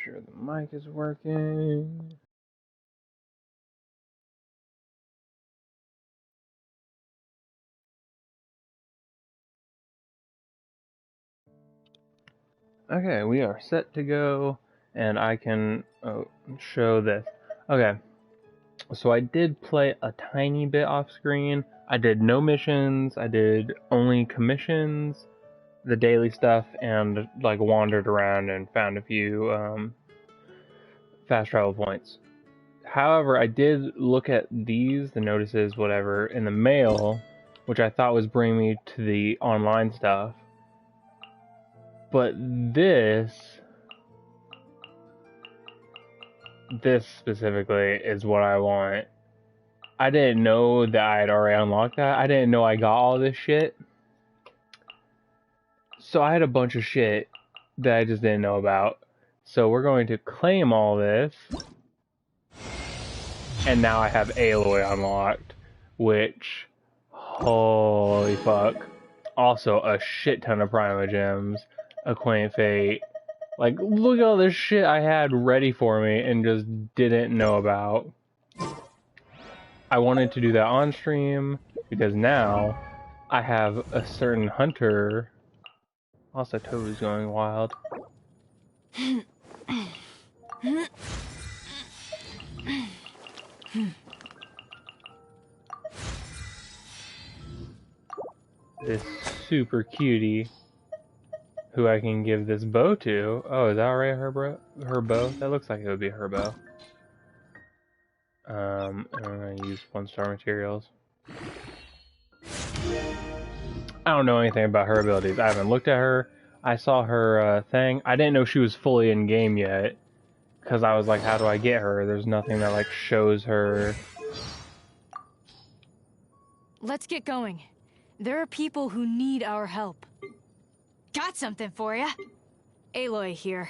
sure the mic is working. Okay, we are set to go, and I can show this. Okay, so I did play a tiny bit off screen. I did no missions, I did only commissions, the daily stuff, and like wandered around and found a few fast travel points. However, I did look at these, the notices, whatever, in the mail, which I thought was bringing me to the online stuff. But this specifically is what I want. I didn't know that I had already unlocked that. I didn't know I got all this shit. So I had a bunch of shit that I just didn't know about. So we're going to claim all this. And now I have Aloy unlocked, which, holy fuck. Also a shit ton of Prima Gems, a Quaint Fate. Like, look at all this shit I had ready for me and just didn't know about. I wanted to do that on stream because now I have a certain hunter. Also, Toad's going wild. This super cutie who I can give this bow to. Oh, is that already her bow? That looks like it would be her bow. And I'm gonna use 1-star materials. I don't know anything about her abilities. I haven't looked at her. I saw her thing. I didn't know she was fully in game yet, because I was like, how do I get her? There's nothing that like shows her. Let's get going. There are people who need our help. Got something for ya. Aloy here.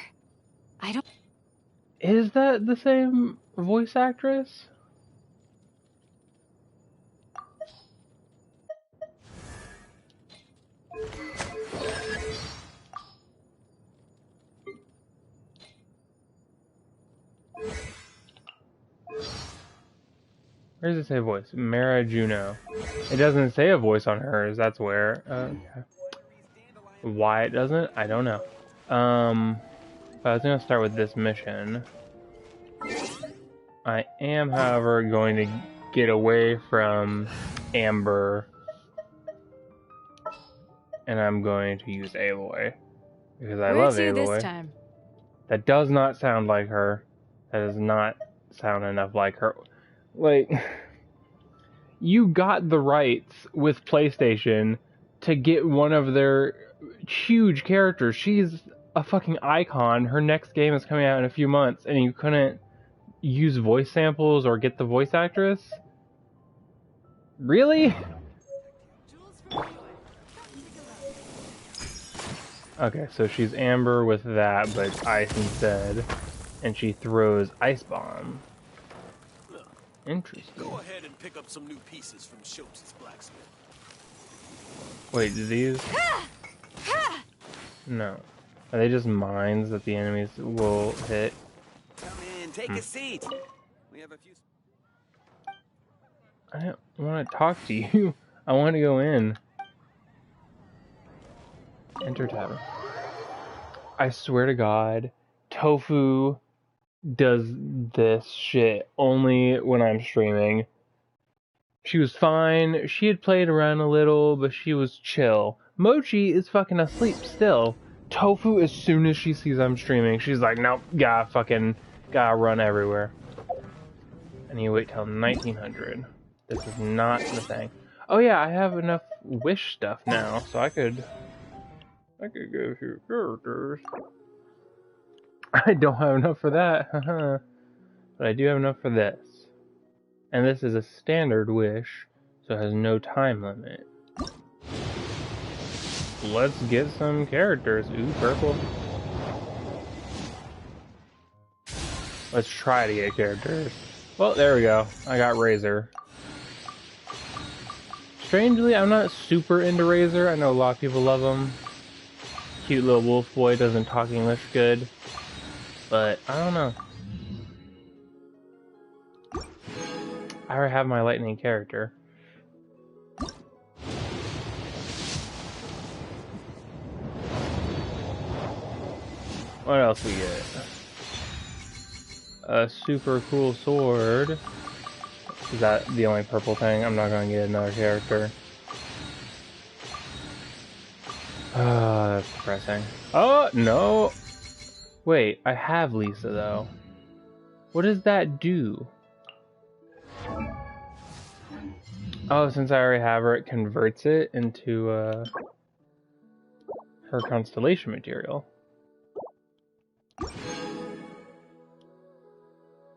I don't... Is that the same voice actress? Where does it say voice? Mara Juno. It doesn't say a voice on hers, that's where. Okay. Why it doesn't? I don't know. But I was gonna start with this mission. I am, however, going to get away from Amber. And I'm going to use Aloy. Because I love Aloy. This time? That does not sound like her. That does not sound enough like her. Like, you got the rights with PlayStation to get one of their huge characters. She's a fucking icon. Her next game is coming out in a few months, and you couldn't use voice samples or get the voice actress? Really? Okay, so she's Amber with that, but ice instead. And she throws ice bomb. Interesting. Go ahead and pick up some new pieces from Schultz's blacksmith. Wait, do these? No. Are they just mines that the enemies will hit? Come in, take a seat. We have a few... I don't want to talk to you. I want to go in. Enter tavern. I swear to God, Tofu does this shit only when I'm streaming. She was fine. She had played around a little, but she was chill. Mochi is fucking asleep still. Tofu, as soon as she sees I'm streaming, she's like, nope, gotta run everywhere. I need to wait till 1900. This is not the thing. Oh yeah, I have enough wish stuff now, so I could go through characters. I don't have enough for that, but I do have enough for this. And this is a standard wish, so it has no time limit. Let's get some characters. Ooh, purple. Let's try to get characters. Well, there we go. I got Razor. Strangely, I'm not super into Razor. I know a lot of people love him. Cute little wolf boy, doesn't talk English good. But I don't know. I already have my lightning character. What else we get? A super cool sword. Is that the only purple thing? I'm not gonna get another character. That's depressing. Oh, no! Wait, I have Lisa, though. What does that do? Oh, since I already have her, it converts it into, her constellation material.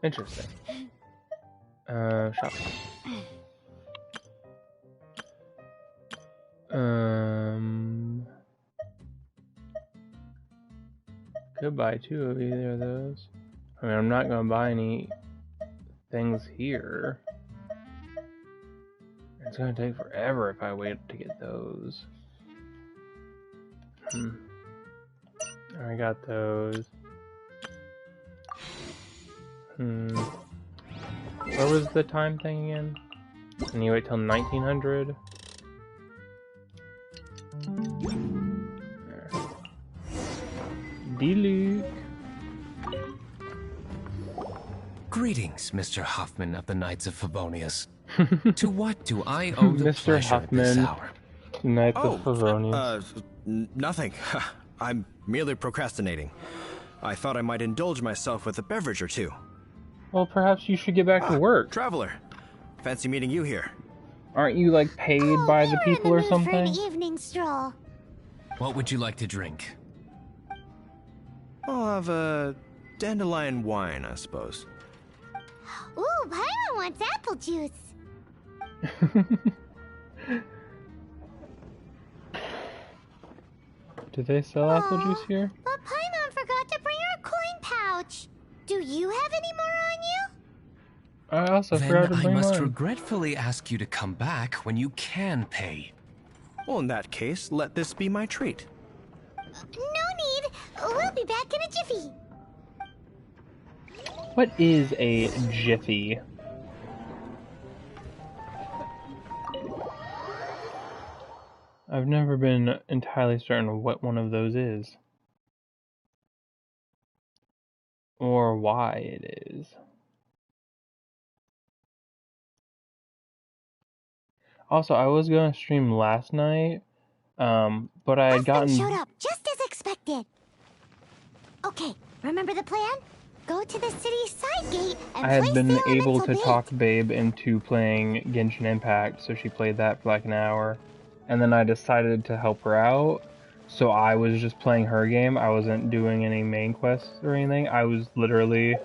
Interesting. Shop. Could buy 2 of either of those. I mean, I'm not gonna buy any things here. It's gonna take forever if I wait to get those. I got those. Where was the time thing again? And you wait till 1900? There. Deluxe. Greetings, Mr. Huffman of the Knights of Favonius. To what do I owe the Mr. pleasure at this Huffman, hour? Knights of Favonius. Nothing. I'm merely procrastinating. I thought I might indulge myself with a beverage or two. Well, perhaps you should get back to work. Traveler. Fancy meeting you here. Aren't you, like, paid by the people or something? For an evening stroll. What would you like to drink? I'll have a dandelion wine, I suppose. Ooh, Paimon wants apple juice. Do they sell apple juice here? But Paimon forgot to bring her coin pouch. Do you have any more on you? I also Then forgot to I bring must mine. regretfully ask you to come back when you can pay. Well, in that case, let this be my treat. No need. We'll be back in a jiffy. What is a jiffy? I've never been entirely certain what one of those is. Or why it is. Also, I was going to stream last night, but I had gotten... showed up, just as expected. Okay, remember the plan? Go to the city side gate and I had place been the able to elemental talk bait. Babe into playing Genshin Impact, so she played that for like an hour. And then I decided to help her out, so I was just playing her game. I wasn't doing any main quests or anything. I was literally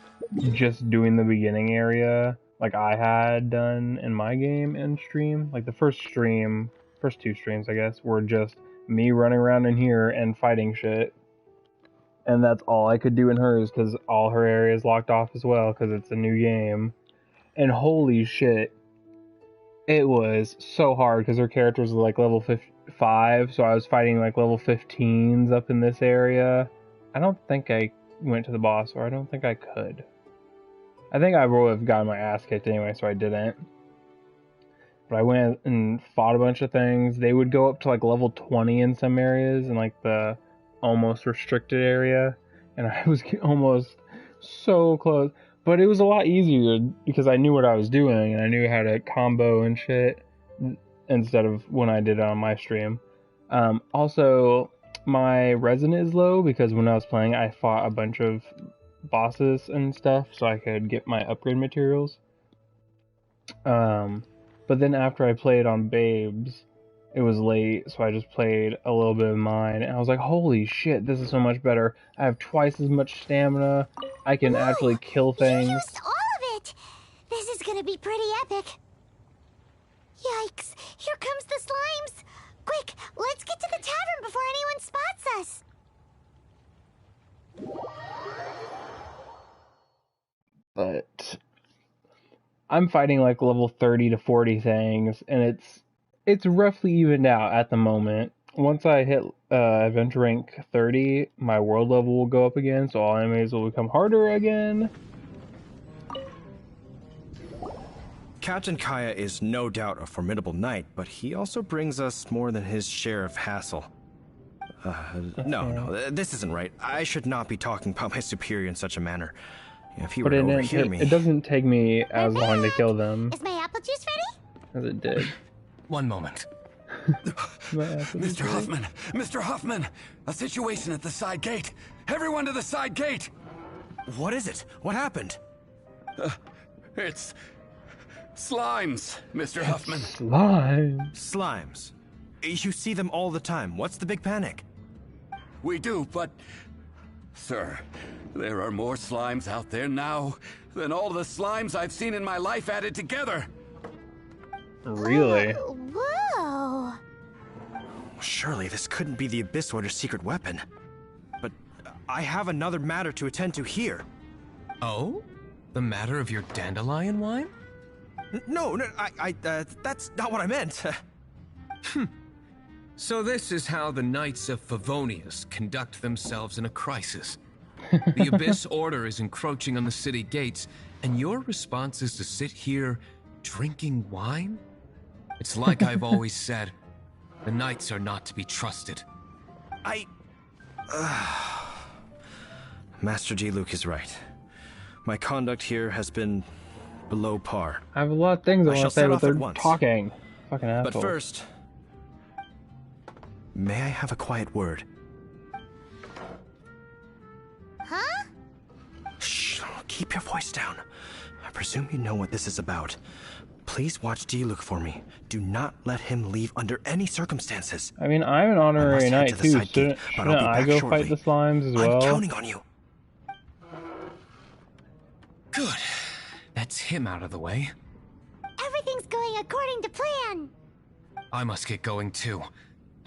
just doing the beginning area like I had done in my game and stream. Like the first 2 streams, I guess, were just me running around in here and fighting shit. And that's all I could do in hers, because all her areas locked off as well, because it's a new game. And holy shit, it was so hard, because her characters were like level 5, so I was fighting like level 15s up in this area. I don't think I went to the boss, or I don't think I could. I think I would have gotten my ass kicked anyway, so I didn't. But I went and fought a bunch of things. They would go up to like level 20 in some areas, in like the almost restricted area, and I was almost so close. But it was a lot easier because I knew what I was doing and I knew how to combo and shit instead of when I did it on my stream. Also, my resin is low because when I was playing, I fought a bunch of bosses and stuff so I could get my upgrade materials. But then after I played on Babes, it was late, so I just played a little bit of mine, and I was like, holy shit, this is so much better. I have twice as much stamina, I can actually kill things. You used all of it! This is gonna be pretty epic. Yikes, here comes the slimes! Quick, let's get to the tavern before anyone spots us! But I'm fighting like level 30 to 40 things, and it's roughly evened out at the moment. once I hit adventure rank 30, my world level will go up again, so all enemies will become harder again. Captain Kaya is no doubt a formidable knight, but he also brings us more than his share of hassle. No, this isn't right. I should not be talking about my superior in such a manner. If he were to overhear me... It doesn't take me as long to kill them Is my apple juice ready? as it did. One moment. Mr. Huffman! Mr. Huffman! A situation at the side gate! Everyone to the side gate! What is it? What happened? It's... slimes, Mr. Huffman. Slime. Slimes. You see them all the time. What's the big panic? We do, but... Sir, there are more slimes out there now than all the slimes I've seen in my life added together. Really? Whoa. Surely this couldn't be the Abyss Order's secret weapon. But I have another matter to attend to here. Oh? The matter of your dandelion wine? No, that's not what I meant. So this is how the Knights of Favonius conduct themselves in a crisis. The Abyss Order is encroaching on the city gates, and your response is to sit here drinking wine? It's like I've always said, the Knights are not to be trusted. Master Diluc is right. My conduct here has been below par. I have a lot of things I want to say, but they're once. talking. Fucking assholes. But first, may I have a quiet word? Huh? Shh, keep your voice down. I presume you know what this is about. Please watch Diluc for me. Do not let him leave under any circumstances. I mean, I'm an honorary knight too. Shouldn't I go fight the slimes as well? I'm counting on you. Good. That's him out of the way. Everything's going according to plan. I must get going too.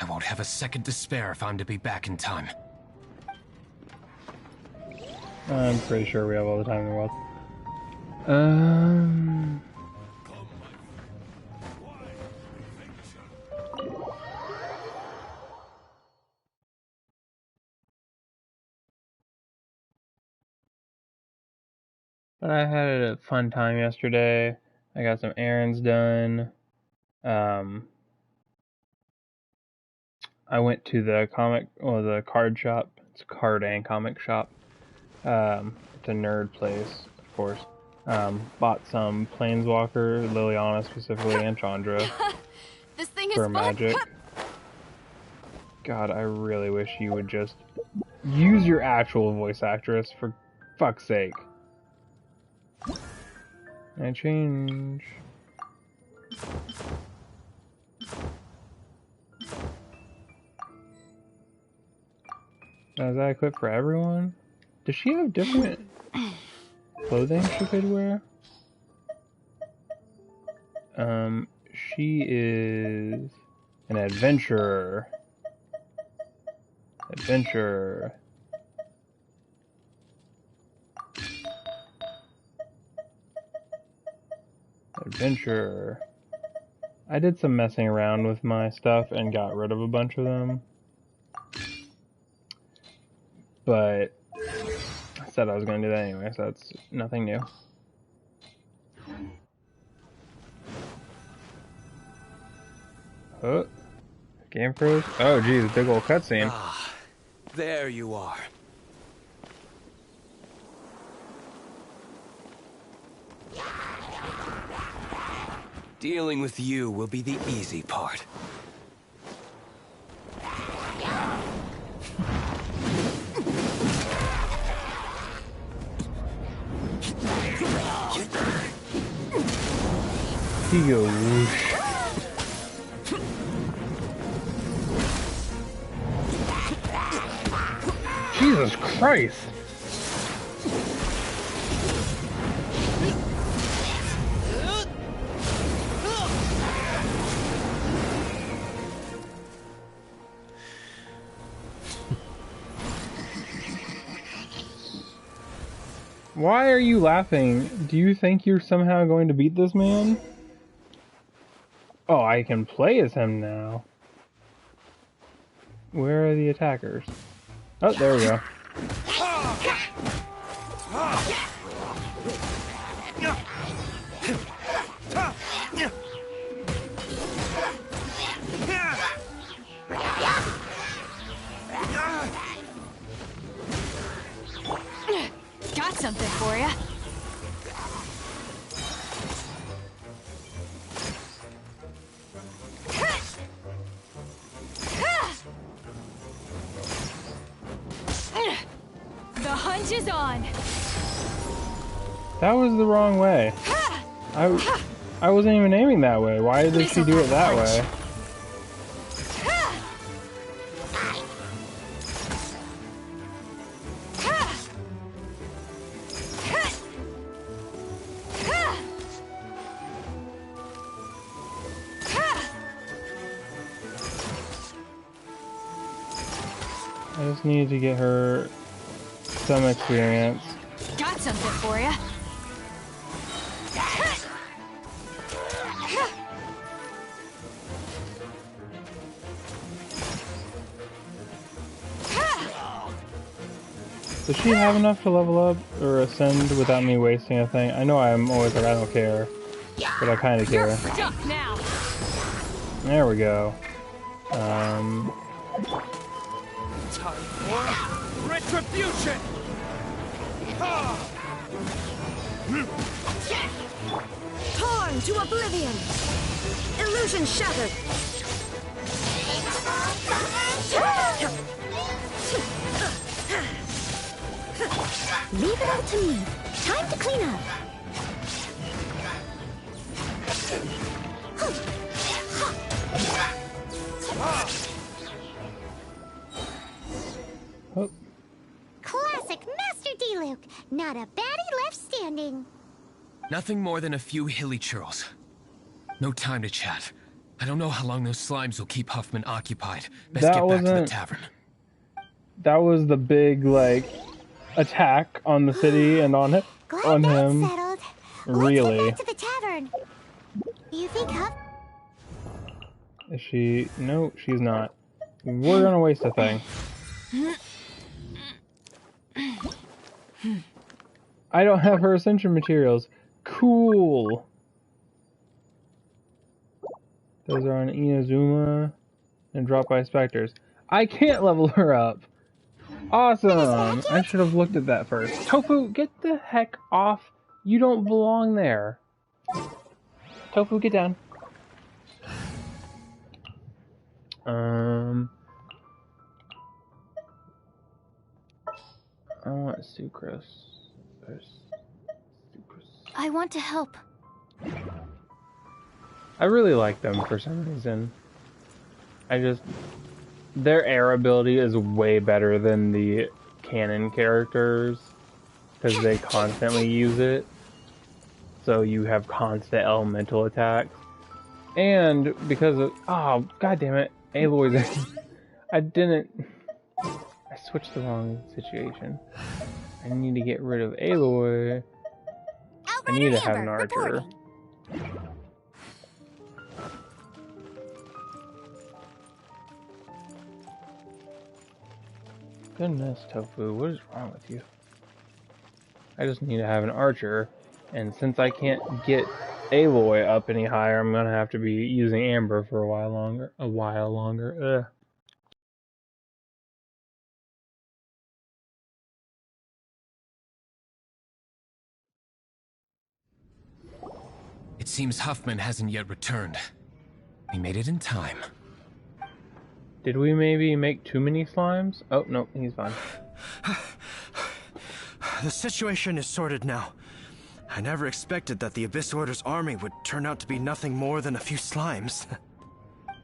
I won't have a second to spare if I'm to be back in time. I'm pretty sure we have all the time in the world. But I had a fun time yesterday. I got some errands done. I went to the the card shop. It's a card and comic shop. It's a nerd place, of course. Bought some Planeswalker, Liliana specifically, and Chandra This thing is for fun. Magic. God, I really wish you would just use your actual voice actress, for fuck's sake. I change. Now, is that equipped for everyone? Does she have different clothing she could wear? She is an adventurer. Adventurer. Adventurer. I did some messing around with my stuff and got rid of a bunch of them. But I said I was going to do that anyway, so that's nothing new. Oh, game froze. Oh, geez, big old cutscene. Ah, there you are. Dealing with you will be the easy part. He goes whoosh. Jesus Christ! Why are you laughing? Do you think you're somehow going to beat this man? Oh, I can play as him now. Where are the attackers? Oh, there we go. Got something for you. The hunt is on. That was the wrong way. I wasn't even aiming that way. Why did she do it that way? I just need to get her some experience. Got something for you. Does she have enough to level up or ascend without me wasting a thing? I know I'm always like, I don't care. But I kind of You're care. stuck now. There we go. Time for retribution! Torn to oblivion! Illusion shattered! Leave it all to me. Time to clean up. Oh, Classic Master D-Luke. Not a baddie left standing. Nothing more than a few hilly churls. No time to chat. I don't know how long those slimes will keep Huffman occupied. Best That get back to the wasn't- tavern. that was the big, like, attack on the city and on it, Glad on that's him. settled. Really? Let's get back to the tavern. You think Huff... Is she? No, she's not. We're gonna waste a thing. I don't have her ascension materials. Cool. Those are on Inazuma and dropped by specters. I can't level her up. Awesome. I should have looked at that first. Tofu, get the heck off. You don't belong there. Tofu, get down. I want sucrose. There's sucrose. I want to help. I really like them for some reason. Their air ability is way better than the canon characters because they constantly use it. So you have constant elemental attacks. And because of, oh, god damn it, Aloy, I switched the wrong situation. I need to get rid of Aloy. I need to have an archer. Goodness, Tofu, what is wrong with you? I just need to have an archer, and since I can't get Aloy up any higher, I'm gonna have to be using Amber for a while longer. Ugh. It seems Huffman hasn't yet returned. We made it in time. Did we maybe make too many slimes? Oh, no, he's fine. The situation is sorted now. I never expected that the Abyss Order's army would turn out to be nothing more than a few slimes.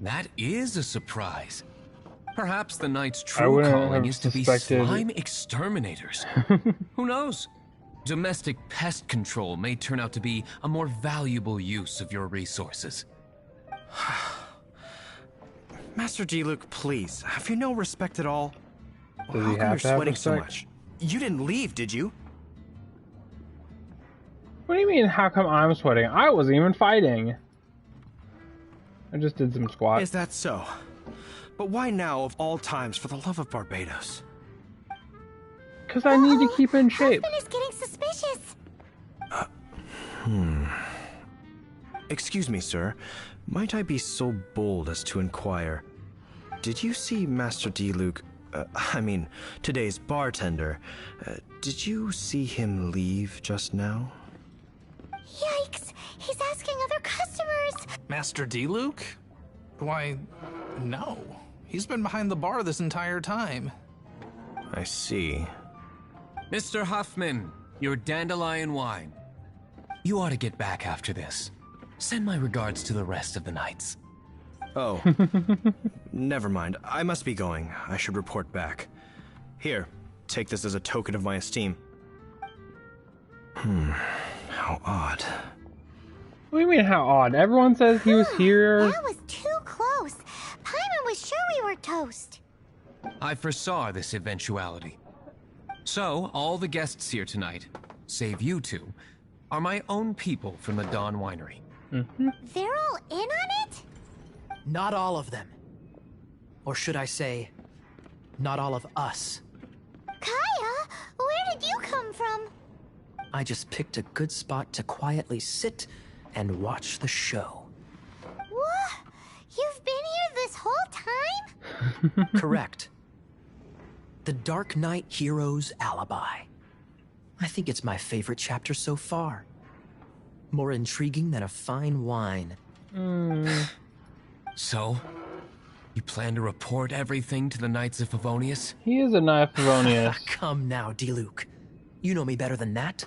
That is a surprise. Perhaps the Knight's I true wouldn't calling have is to be suspected- slime exterminators. Who knows? Domestic pest control may turn out to be a more valuable use of your resources. Master D-Luke, please, have you no respect at all? Does How he come have you're to have sweating so respect? much? You didn't leave, did you? What do you mean, how come I'm sweating? I wasn't even fighting. I just did some squats. Is that so? But why now of all times, for the love of Barbados? Because I need to keep in shape. Husband is getting suspicious. Excuse me, sir. Might I be so bold as to inquire, did you see Master D-Luke, today's bartender, did you see him leave just now? Yikes! He's asking other customers. Master D-Luke? Why, no. He's been behind the bar this entire time. I see. Mr. Huffman, your dandelion wine. You ought to get back after this. Send my regards to the rest of the knights. Oh. Never mind. I must be going. I should report back. Here, take this as a token of my esteem. How odd. What do you mean, how odd? Everyone says he was here. That was too close. Paimon was sure we were toast. I foresaw this eventuality. So, all the guests here tonight, save you two, are my own people from the Dawn Winery. They're all in on it? Not all of them. Or should I say, not all of us. Kaya, where did you come from? I just picked a good spot to quietly sit and watch the show. What? You've been here this whole time? Correct. The Dark Knight Hero's Alibi. I think it's my favorite chapter so far. More intriguing than a fine wine. So, you plan to report everything to the Knights of Favonius? He is a Knight of Favonius. Come now, D-Luke. You know me better than that.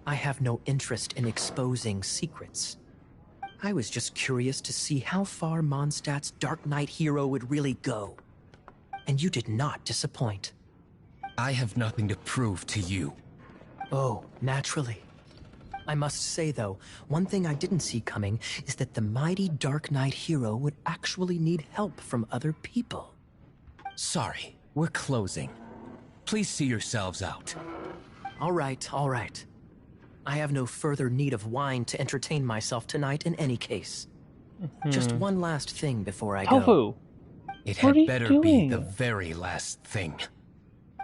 I have no interest in exposing secrets. I was just curious to see how far Mondstadt's Dark Knight hero would really go. And you did not disappoint. I have nothing to prove to you. Oh, naturally. I must say, though, one thing I didn't see coming is that the mighty Dark Knight hero would actually need help from other people. Sorry, we're closing. Please see yourselves out. All right, all right. I have no further need of wine to entertain myself tonight in any case. Just one last thing before I go. Tofu. It What are had you better doing? be the very last thing.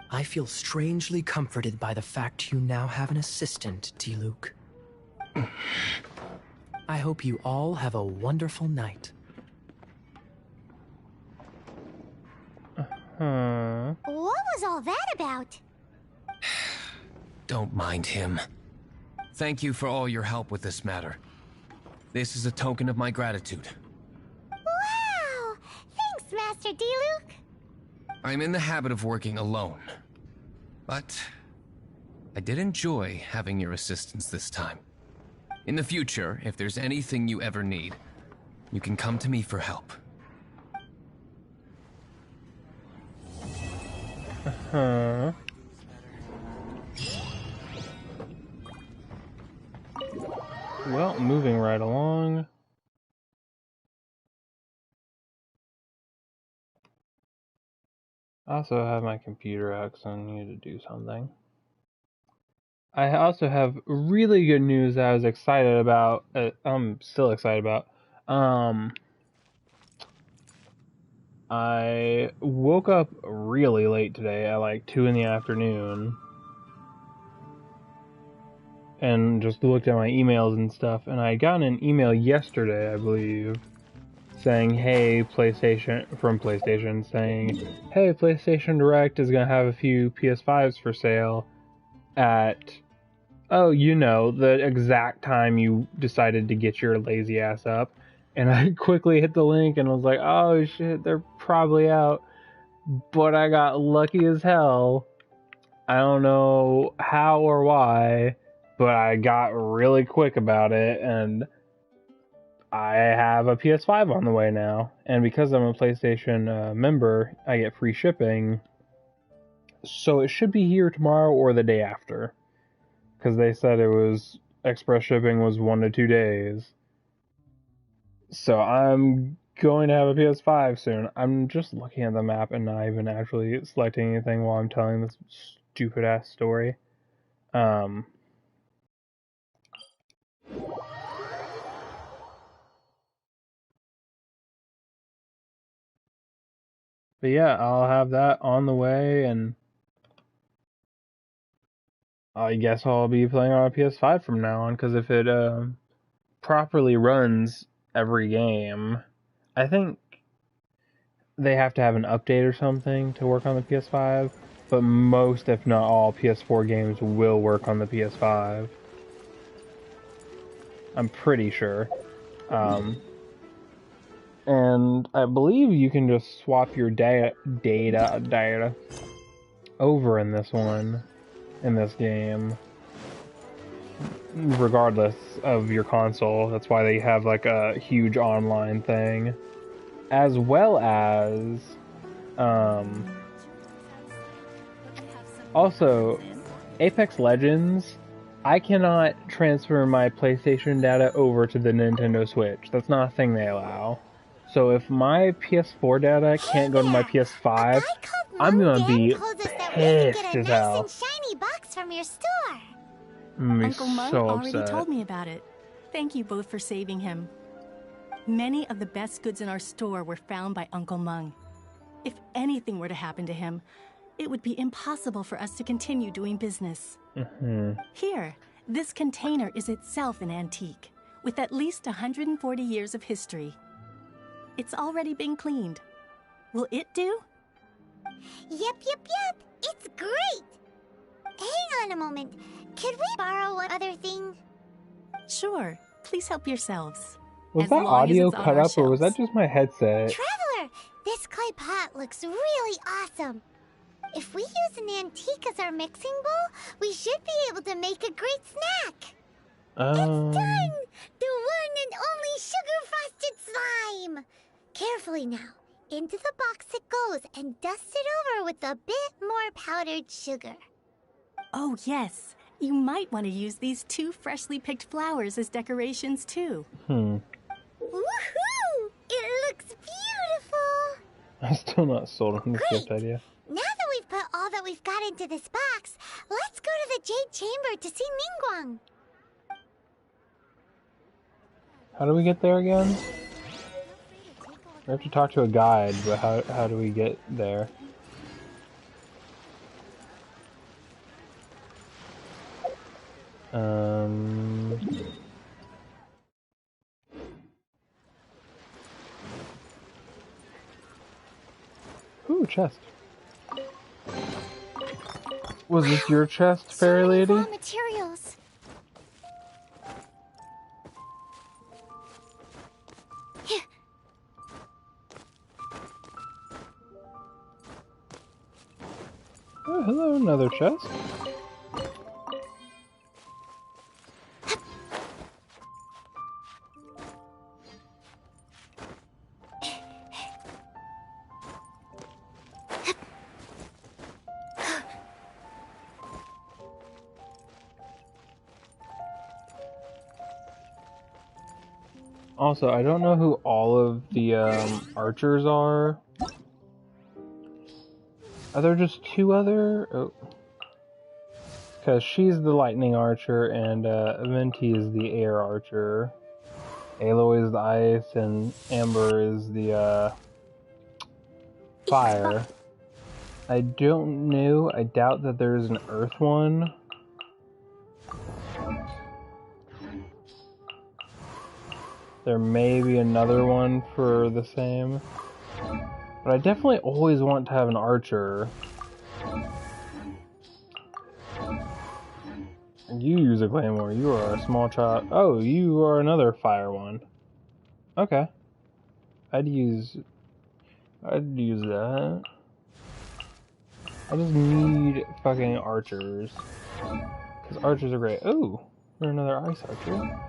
I feel strangely comforted by the fact you now have an assistant, D-Luke. I hope you all have a wonderful night. Huh. What was all that about? Don't mind him. Thank you for all your help with this matter. This is a token of my gratitude. Wow! Thanks, Master D-Luke. I'm in the habit of working alone. But I did enjoy having your assistance this time. In the future, if there's anything you ever need, you can come to me for help. Huh. Well, moving right along. I also have my computer out because I need to do something. I also have really good news that I was excited about. I'm still excited about. I woke up really late today at like 2 in the afternoon and just looked at my emails and stuff, and I got an email yesterday, I believe, saying, hey, PlayStation, saying, hey, PlayStation Direct is going to have a few PS5s for sale at, oh, you know, the exact time you decided to get your lazy ass up. And I quickly hit the link and was like, oh shit, they're probably out. But I got lucky as hell. I don't know how or why, but I got really quick about it, and I have a PS5 on the way now. And because I'm a PlayStation member, I get free shipping. So it should be here tomorrow or the day after. Because they said it was, express shipping was 1 to 2 days. So I'm going to have a PS5 soon. I'm just looking at the map and not even actually selecting anything while I'm telling this stupid ass story. But yeah, I'll have that on the way, and I guess I'll be playing on a PS5 from now on, because if it properly runs every game, I think they have to have an update or something to work on the PS5, but most, if not all, PS4 games will work on the PS5. I'm pretty sure. And I believe you can just swap your data over in this one, in this game, regardless of your console. That's why they have like a huge online thing, as well as also Apex Legends. I cannot transfer my PlayStation data over to the Nintendo Switch. That's not a thing they allow. So if my PS4 data can't go to my PS5, I'm gonna be pissed as hell. Shiny box from your store. I'm Uncle Mung so already upset. told me about it. Thank you both for saving him. Many of the best goods in our store were found by Uncle Mung. If anything were to happen to him, it would be impossible for us to continue doing business. Here, this container is itself an antique, with at least 140 years of history. It's already been cleaned. Will it do? Yep. It's great. Hang on a moment. Could we borrow one other thing? Sure. Please help yourselves. Was As that long as audio it's on cut our up, or was that shelves. just my headset? Traveler, this clay pot looks really awesome. If we use an antique as our mixing bowl, we should be able to make a great snack. It's done! The one and only sugar-frosted slime! Carefully now. Into the box it goes and dust it over with a bit more powdered sugar. Oh, yes. You might want to use these 2 freshly picked flowers as decorations, too. Woohoo! It looks beautiful! I'm still not sold on this gift idea. Now that we've put all that we've got into this box, let's go to the Jade Chamber to see Ningguang. How do we get there again? We have to talk to a guide, but how do we get there? Ooh, chest. Was this your chest, fairy lady? Raw materials. Here. Oh, hello, another chest. Also, I don't know who all of the archers are. Are there just 2 other? Oh. Because she's the lightning archer and Venti is the air archer. Aloy is the ice and Amber is the fire. I don't know. I doubt that there's an earth one. There may be another one for the same. But I definitely always want to have an archer. And you use a claymore. You are a small child. Oh, you are another fire one. Okay. I'd use that. I just need fucking archers. Because archers are great. Oh, you're another ice archer.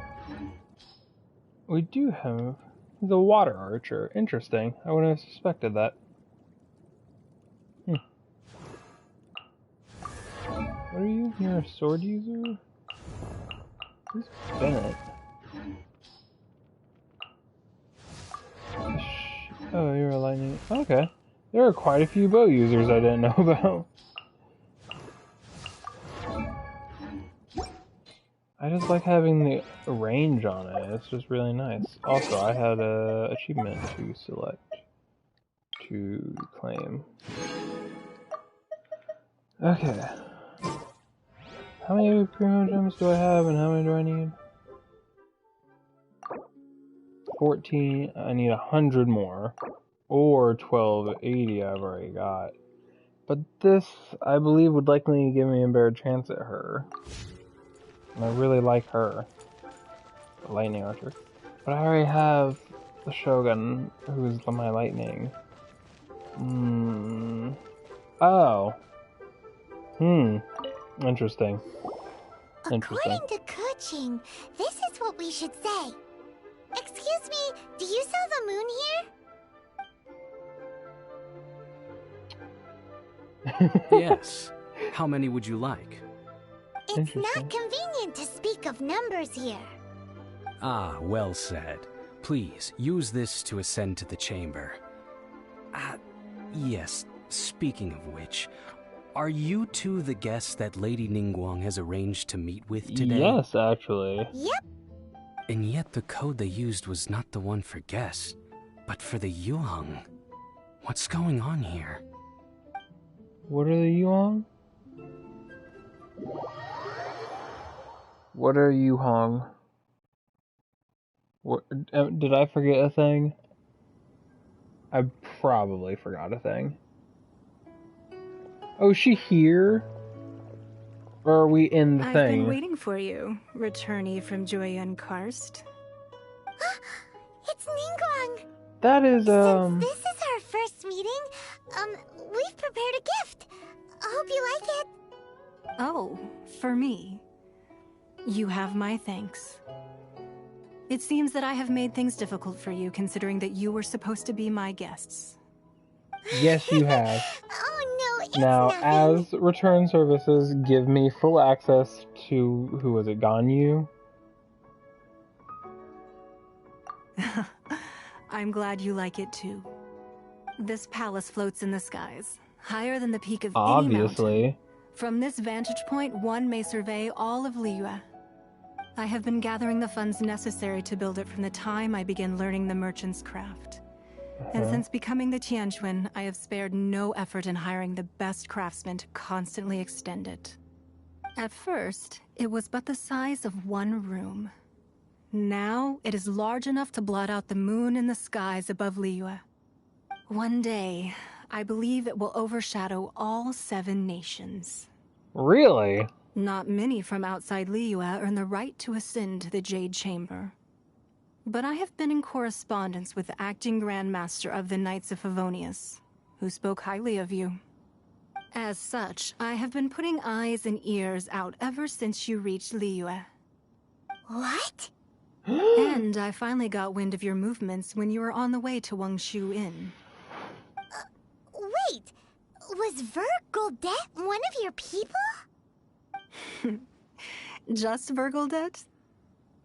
We do have the water archer. Interesting. I wouldn't have suspected that. What are you? You're a sword user? Who's Bennett? Oh, you're a lightning. Okay. There are quite a few bow users I didn't know about. I just like having the range on it. It's just really nice. Also, I had an achievement to select to claim. Okay. How many primo gems do I have and how many do I need? 14. I need 100 more. Or 1280 I've already got. But this, I believe, would likely give me a better chance at her. And I really like her. The lightning archer. But I already have the Shogun, who's my lightning. Oh. Interesting. According to Kuching, this is what we should say. Excuse me, do you sell the moon here? Yes. How many would you like? It's not convenient to speak of numbers here. Ah, well said. Please, use this to ascend to the chamber. Yes, speaking of which, are you two the guests that Lady Ningguang has arranged to meet with today? Yes, actually. Yep. And yet the code they used was not the one for guests, but for the Yuheng. What's going on here? What are the Yuheng? What are Yuheng? What, did I forget a thing? I probably forgot a thing. Oh, is she here? Or are we in the thing? I've been waiting for you, returnee from Joyun Karst. It's Ningguang! That is, Since this is our first meeting, we've prepared a gift. I hope you like it. Oh, for me. You have my thanks. It seems that I have made things difficult for you, considering that you were supposed to be my guests. Yes, you have. Oh no, it's now, nothing. as return services, give me full access to, who was it, Ganyu? I'm glad you like it too. This palace floats in the skies, higher than the peak of any mountain. From this vantage point, one may survey all of Liyue. I have been gathering the funds necessary to build it from the time I began learning the merchant's craft. And since becoming the Tianquan, I have spared no effort in hiring the best craftsmen to constantly extend it. At first, it was but the size of one room. Now, it is large enough to blot out the moon in the skies above Liyue. One day, I believe it will overshadow all 7 nations. Really? Not many from outside Liyue earn the right to ascend to the Jade Chamber. But I have been in correspondence with the acting Grand Master of the Knights of Favonius, who spoke highly of you. As such, I have been putting eyes and ears out ever since you reached Liyue. What? And I finally got wind of your movements when you were on the way to Wangshu Inn. Wait, was Vergoldet one of your people? Just Vergoldet?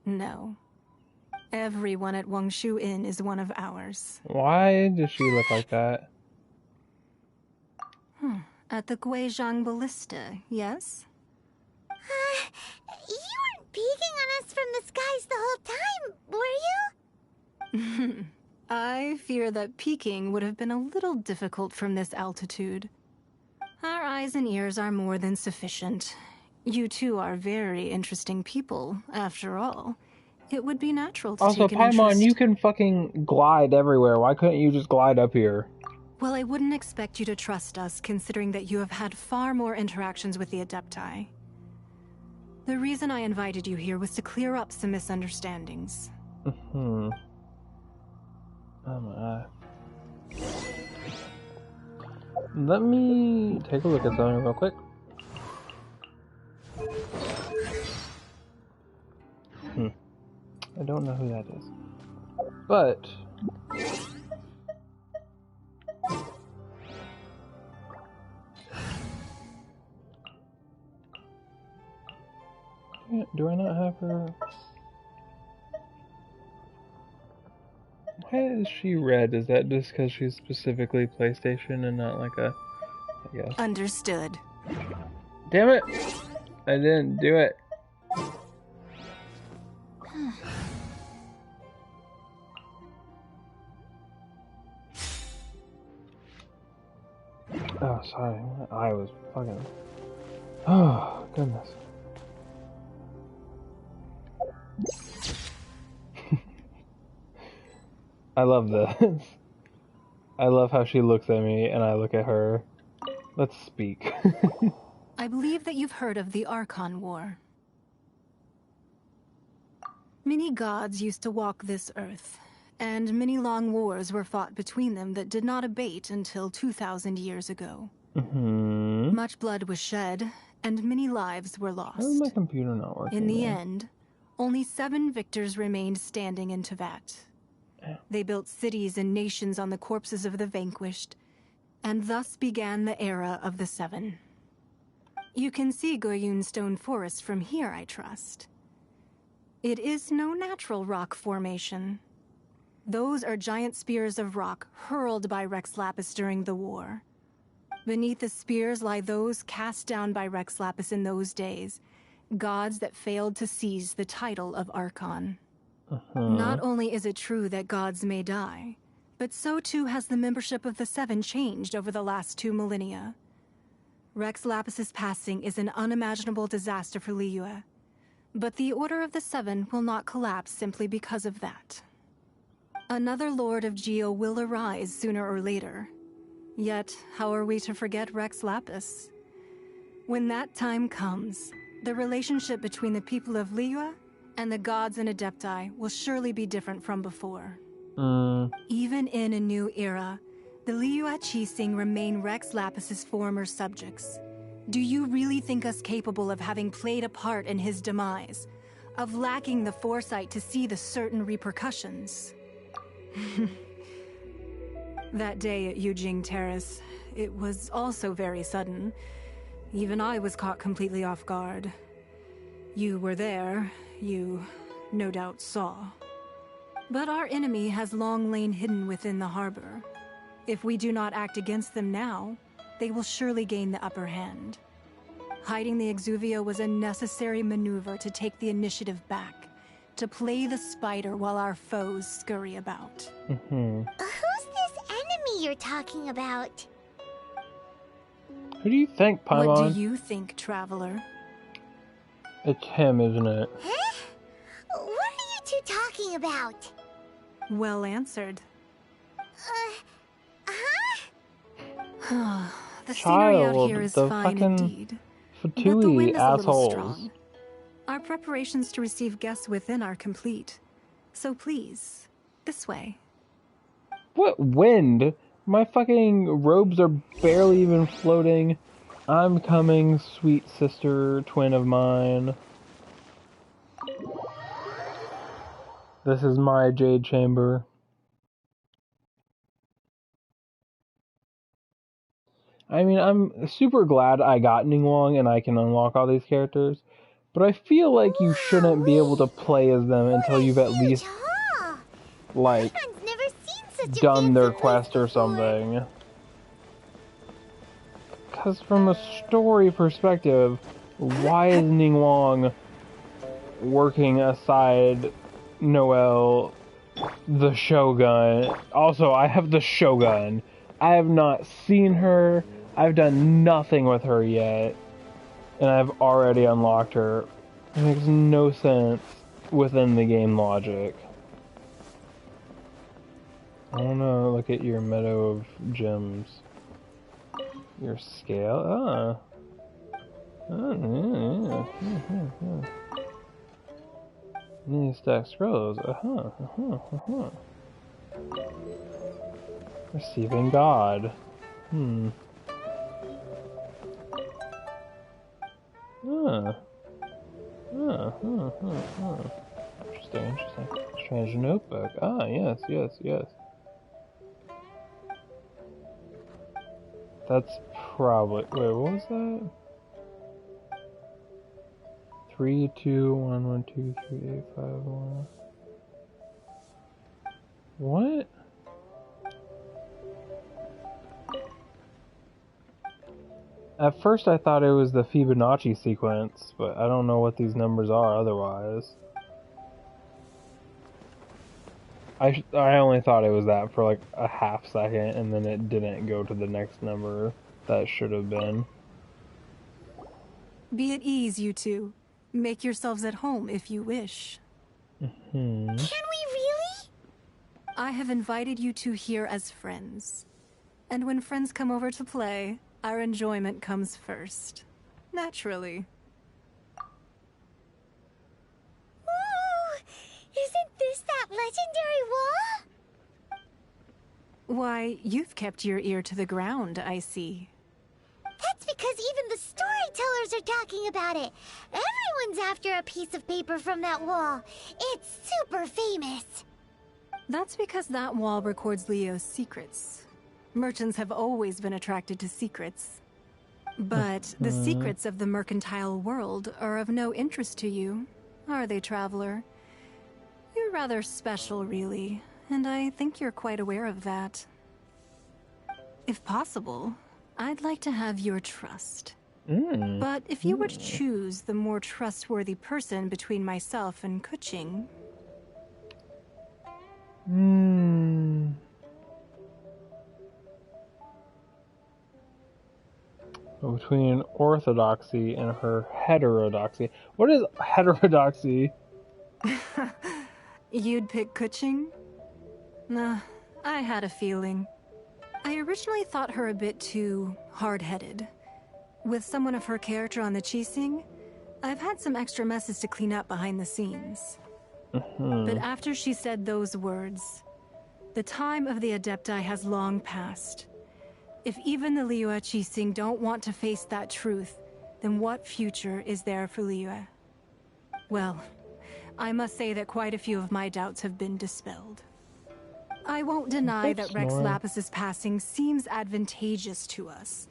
No. Everyone at Wangshu Inn is one of ours. Why does she look like that? At the Guizhang Ballista, yes? You weren't peeking on us from the skies the whole time, were you? I fear that peeking would have been a little difficult from this altitude. Our eyes and ears are more than sufficient. You two are very interesting people, after all. It would be natural to take an interest. Also, Paimon, you can fucking glide everywhere. Why couldn't you just glide up here? Well, I wouldn't expect you to trust us, considering that you have had far more interactions with the Adepti. The reason I invited you here was to clear up some misunderstandings. Oh my. Let me take a look at something real quick. I don't know who that is. But do I not have her? Why is she red? Is that just because she's specifically PlayStation and not like a, I guess. Understood. Damn it! I didn't do it. Oh, sorry. I was fucking... Oh, goodness. I love this. I love how she looks at me and I look at her. Let's speak. I believe that you've heard of the Archon War. Many gods used to walk this earth, and many long wars were fought between them that did not abate until 2,000 years ago. Much blood was shed, and many lives were lost. How is my computer not working? In the end, only 7 victors remained standing in Tevat. They built cities and nations on the corpses of the vanquished, and thus began the era of the 7. You can see Goyun Stone Forest from here, I trust. It is no natural rock formation. Those are giant spears of rock hurled by Rex Lapis during the war. Beneath the spears lie those cast down by Rex Lapis in those days, gods that failed to seize the title of Archon. Not only is it true that gods may die, but so too has the membership of the 7 changed over the last 2 millennia. Rex Lapis's passing is an unimaginable disaster for Liyue, but the Order of the 7 will not collapse simply because of that. Another Lord of Geo will arise sooner or later. Yet, how are we to forget Rex Lapis? When that time comes, the relationship between the people of Liyue and the gods and Adepti will surely be different from before. Even in a new era, the Liyue Qixing remain Rex Lapis's former subjects. Do you really think us capable of having played a part in his demise? Of lacking the foresight to see the certain repercussions? That day at Yujing Terrace, it was also very sudden. Even I was caught completely off guard. You were there, you no doubt saw. But our enemy has long lain hidden within the harbor. If we do not act against them now, they will surely gain the upper hand. Hiding the Exuvia was a necessary maneuver to take the initiative back, to play the spider while our foes scurry about. Who's this enemy you're talking about? Who do you think, Paimon? What do you think, Traveler? It's him, isn't it? Huh? What are you two talking about? Well answered. The scenery out here is fine indeed. But the wind is a little strong. Our preparations to receive guests within are complete. So please, this way. What wind? My fucking robes are barely even floating. I'm coming, sweet sister, twin of mine. This is my Jade Chamber. I mean, I'm super glad I got Ningguang and I can unlock all these characters, but I feel like you shouldn't be able to play as them until you've at least, like, done their quest or something. Because from a story perspective, why is Ningguang working aside Noelle, the Shogun? Also, I have the Shogun. I have not seen her. I've done nothing with her yet. And I've already unlocked her. It makes no sense within the game logic. I don't know, look at your meadow of gems. Your scale? These stack scrolls. Receiving God. Interesting. Strange notebook. Yes. That's probably... Wait, what was that? 3, 2, 1, 1, 2, 3, 8, 5, 1. What? At first I thought it was the Fibonacci sequence, but I don't know what these numbers are otherwise. I only thought it was that for like a half second, and then it didn't go to the next number. that should have been. Be at ease, you two. Make yourselves at home if you wish. Can we really? I have invited you two here as friends. And when friends come over to play, our enjoyment comes first. Naturally. Ooh! Isn't this that legendary wall? Why, you've kept your ear to the ground, I see. That's because even the storytellers are talking about it. Everyone's after a piece of paper from that wall. It's super famous. That's because that wall records Leo's secrets. Merchants have always been attracted to secrets. But the secrets of the mercantile world are of no interest to you, are they, traveler? You're rather special, really, and I think you're quite aware of that. If possible, I'd like to have your trust. But if you were to choose the more trustworthy person between myself and Kuching... Between orthodoxy and her heterodoxy. What is heterodoxy? You'd pick Kuching? Nah, I had a feeling. I originally thought her a bit too hard-headed. With someone of her character on the Qixing, I've had some extra messes to clean up behind the scenes. But after she said those words, the time of the Adepti has long passed. If even the Liyue Qixing don't want to face that truth, then what future is there for Liyue? Well, I must say that quite a few of my doubts have been dispelled. I won't deny that Rex Lapis's passing seems advantageous to us.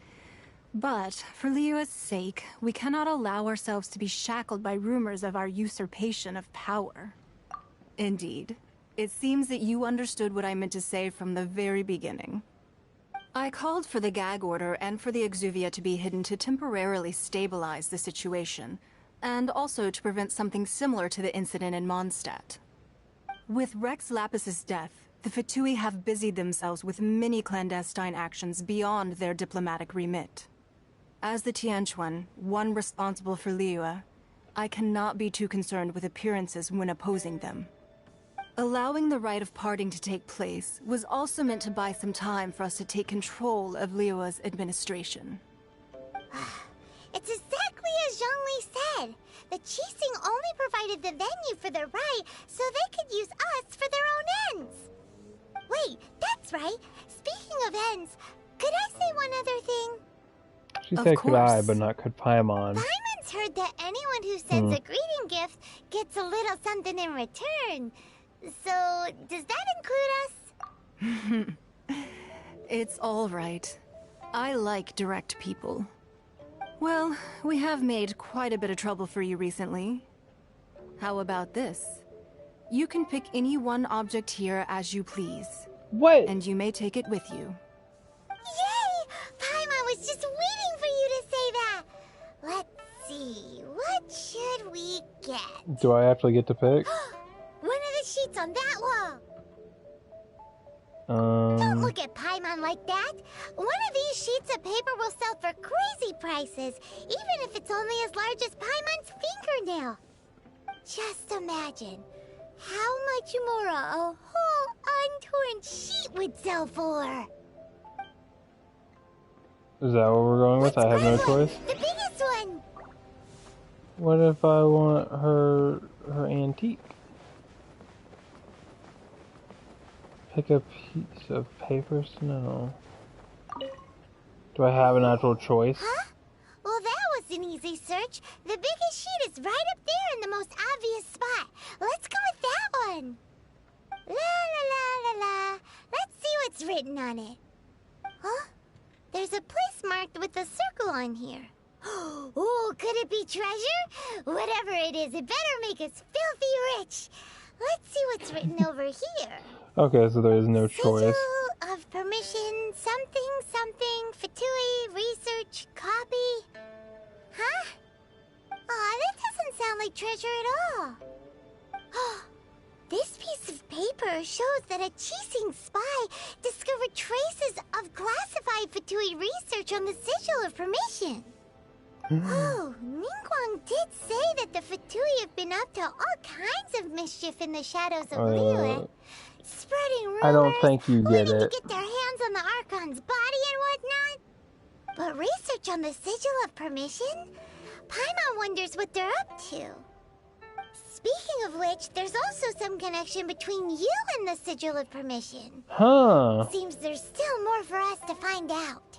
But for Liyue's sake, we cannot allow ourselves to be shackled by rumors of our usurpation of power. Indeed, it seems that you understood what I meant to say from the very beginning. I called for the gag order and for the exuvia to be hidden to temporarily stabilize the situation, and also to prevent something similar to the incident in Mondstadt. With Rex Lapis's death, the Fatui have busied themselves with many clandestine actions beyond their diplomatic remit. As the Tianquan, one responsible for Liyue, I cannot be too concerned with appearances when opposing them. Allowing the rite of parting to take place was also meant to buy some time for us to take control of Liyue's administration. It's exactly as Zhongli said. The Qixing only provided the venue for the rite so they could use us for their own ends. Wait, that's right. Speaking of ends, could I say one other thing? She said could I, but not could Paimon. Paimon's heard that anyone who sends a greeting gift gets a little something in return. So, does that include us? It's all right. I like direct people. Well, we have made quite a bit of trouble for you recently. How about this? You can pick any one object here as you please. What? And you may take it with you. Yay! Paimon was just waiting for you to say that. Let's see, what should we get? Do I actually get to pick? One of the sheets on that wall. Don't look at Paimon like that. One of these sheets of paper will sell for crazy prices, even if it's only as large as Paimon's fingernail. Just imagine how much more a whole untorn sheet would sell for. Is that what we're going with? I have no choice. The biggest one. What if I want her antique? Pick a piece of paper snow. Do I have an actual choice? Huh? Well, that was an easy search. The biggest sheet is right up there in the most obvious spot. Let's go with that one. La la la la la. Let's see what's written on it. Huh? There's a place marked with a circle on here. Oh, could it be treasure? Whatever it is, it better make us filthy rich. Let's see what's written over here. Okay, so there is no choice. Sigil of permission, something, Fatui, research, copy. Huh? Aw, that doesn't sound like treasure at all. This piece of paper shows that a Qixing spy discovered traces of classified Fatui research on the Sigil of Permission. Oh, Ningguang did say that the Fatui have been up to all kinds of mischief in the shadows of Liyue. Spreading rumors, I don't think you get wanting it. to get their hands on the Archon's body and whatnot. But research on the Sigil of Permission? Paimon wonders what they're up to. Speaking of which, there's also some connection between you and the Sigil of Permission. Huh. Seems there's still more for us to find out.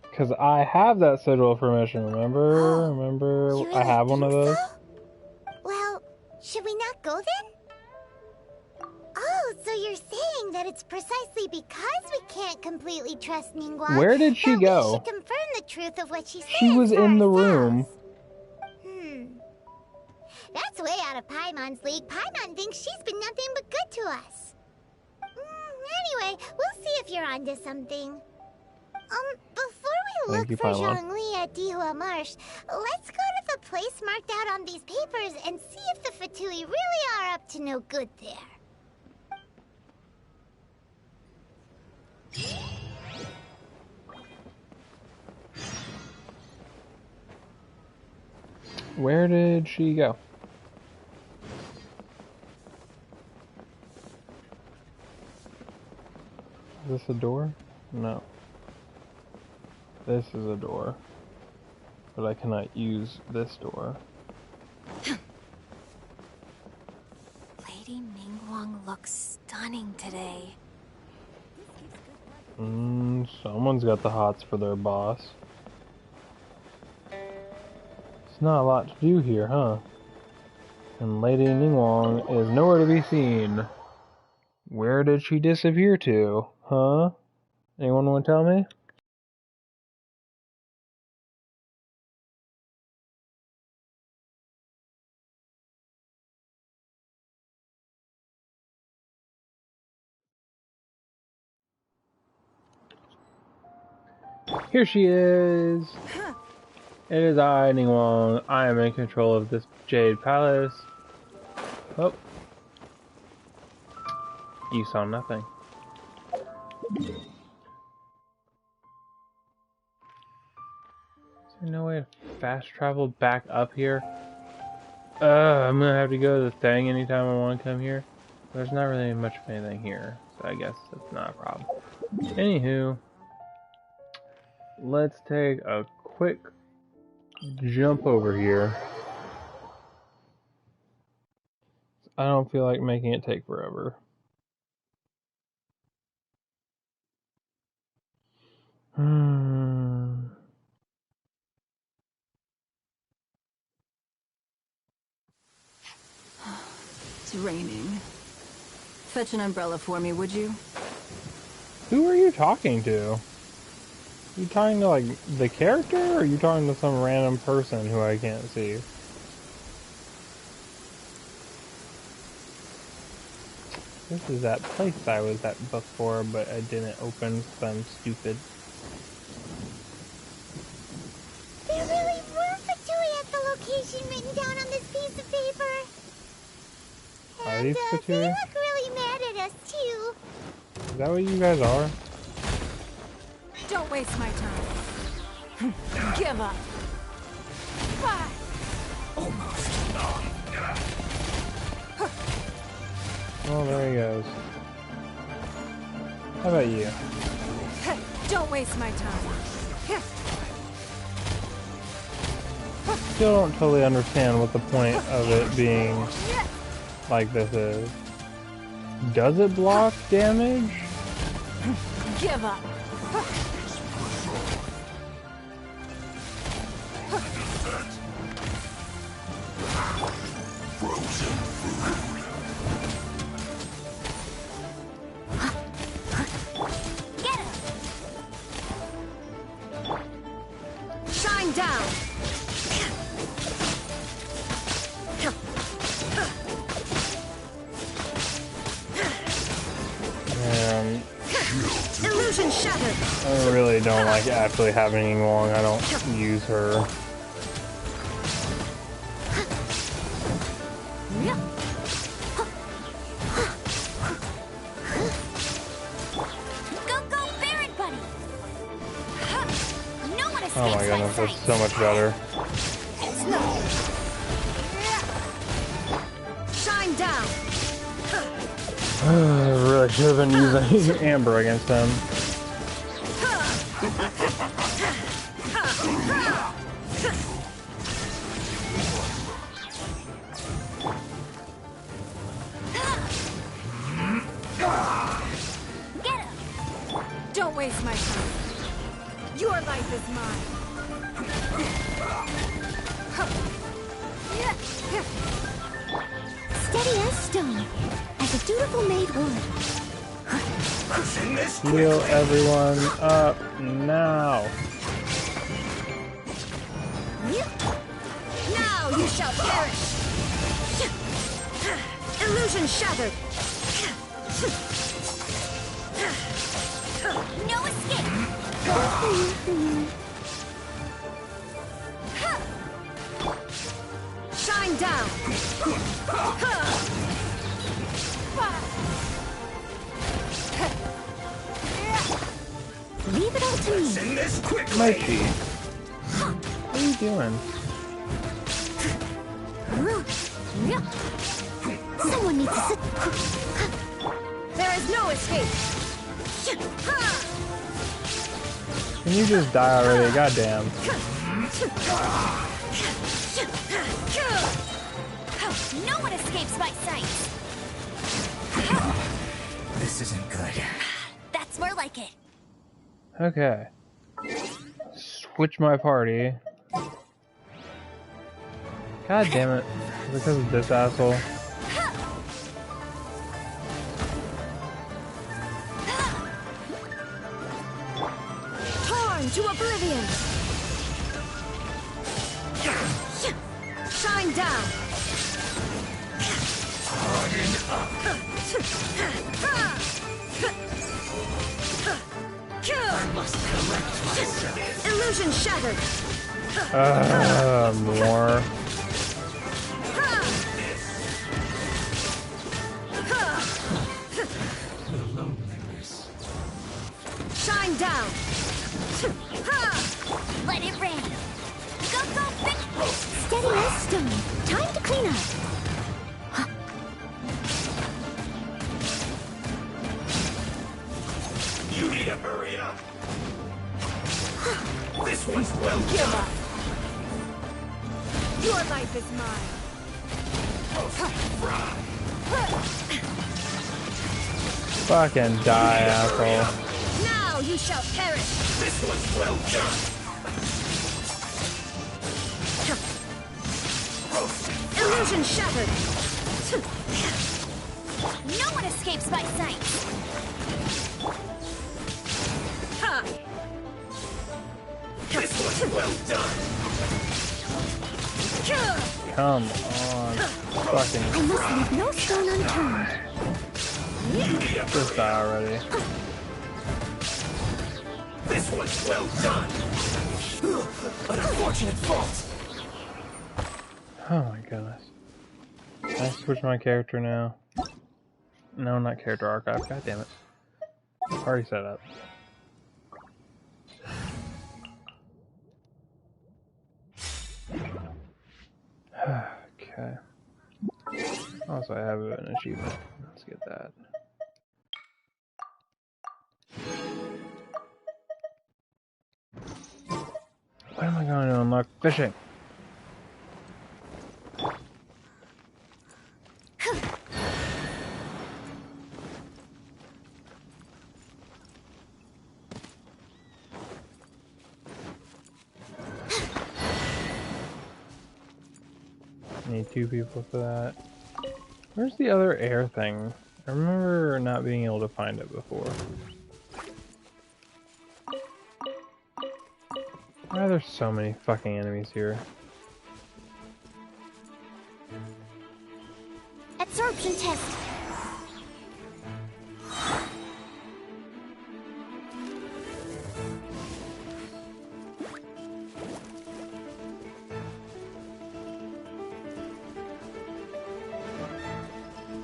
Because I have that Sigil of Permission, remember? Oh, remember? you really I have one of those. So? Well, should we not go then? Oh, so you're saying that it's precisely because we can't completely trust Ningguang. Where did she go? We should confirm the truth of what she said. She was in the room. That's way out of Paimon's league. Paimon thinks she's been nothing but good to us. Anyway, we'll see if you're onto something. Before we look for Zhongli at Dihua Marsh, let's go to the place marked out on these papers and see if the Fatui really are up to no good there. Where did she go? Is this a door? No. This is a door. But I cannot use this door. Lady Ningguang looks stunning today. Someone's got the hots for their boss. It's not a lot to do here, huh? And Lady Ningguang is nowhere to be seen. Where did she disappear to? Huh? Anyone want to tell me? Here she is! It is I, Ningguang. I am in control of this Jade Palace. Oh. You saw nothing. Is there no way to fast travel back up here? I'm gonna have to go to the thing anytime I want to come here. There's not really much of anything here, so I guess that's not a problem. Anywho, let's take a quick jump over here. I don't feel like making it take forever. It's raining. Fetch an umbrella for me, would you? Who are you talking to? Are you talking to, like, the character, or are you talking to some random person who I can't see? This is that place I was at before, but I didn't open because I'm stupid. There really were Fatui at the location written down on this piece of paper. Are these Fatui? They look really mad at us, too. Is that what you guys are? Don't waste my time. Give up. Almost. Oh, there he goes. How about you? Don't waste my time. Still don't totally understand what the point of it being like this is. Does it block damage? Give up. Frozen food. Get him! Shine down! Illusion shattered! I really don't like actually having Ningguang. I don't use her. Oh my goodness, that's so much better. Shine down. Really should have been using Amber against him. Get him. Don't waste my time. Your life is mine. Steady as stone, as a dutiful maid would. Heal everyone up now. Now you shall perish. Illusion shattered. No escape. Shine down. Leave it all to me. Mikey, what are you doing? Someone needs to sit. There is no escape. Can you just die already? Goddamn. No one escapes my sight. This isn't good. That's more like it. Okay. Switch my party. God damn it. Because of this asshole. Torn to oblivion. Shine down. Harden up. I must collect myself. Illusion shattered. More. Shine down. Let it rain. Go, go, big. Steady as stone. Time to clean up. You need to hurry up. This one's well Give done. up. Your life is mine. Fucking die, asshole. Now you shall perish. This one's well done. Illusion shattered. No one escapes my sight. This one's well done. Come on. Fucking. I must leave no stone unturned. Just die already. This one's well done. An unfortunate fault. Oh my goodness. Can I switch my character now? No, not character archive. God damn it. Party setup. Okay. Also, I have an achievement. Let's get that. What am I going to unlock? Fishing. Need 2 people for that. Where's the other air thing? I remember not being able to find it before. Why are there so many fucking enemies here? Absorption test.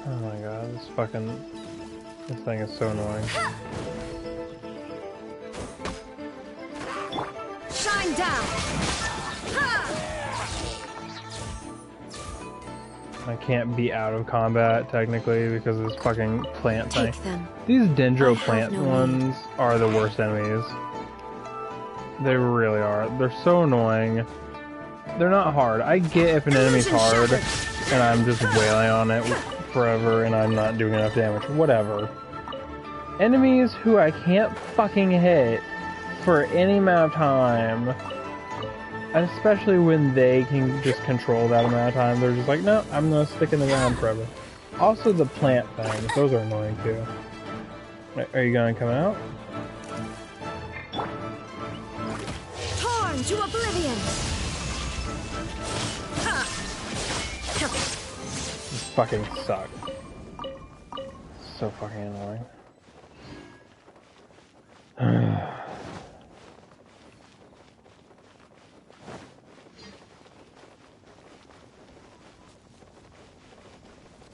Oh my god, this thing is so annoying. Shine Shine down. I can't be out of combat technically because of this fucking plant thing. Take them. These dendro plant ones are the worst enemies. They really are. They're so annoying. They're not hard. I get if an enemy's hard and I'm just wailing on it forever and I'm not doing enough damage. Whatever. Enemies who I can't fucking hit for any amount of time, and especially when they can just control that amount of time, they're just like, no, I'm gonna stick in the ground forever. Also the plant things, those are annoying too. Are you gonna come out? Torn to oblivion. These fucking suck. So fucking annoying.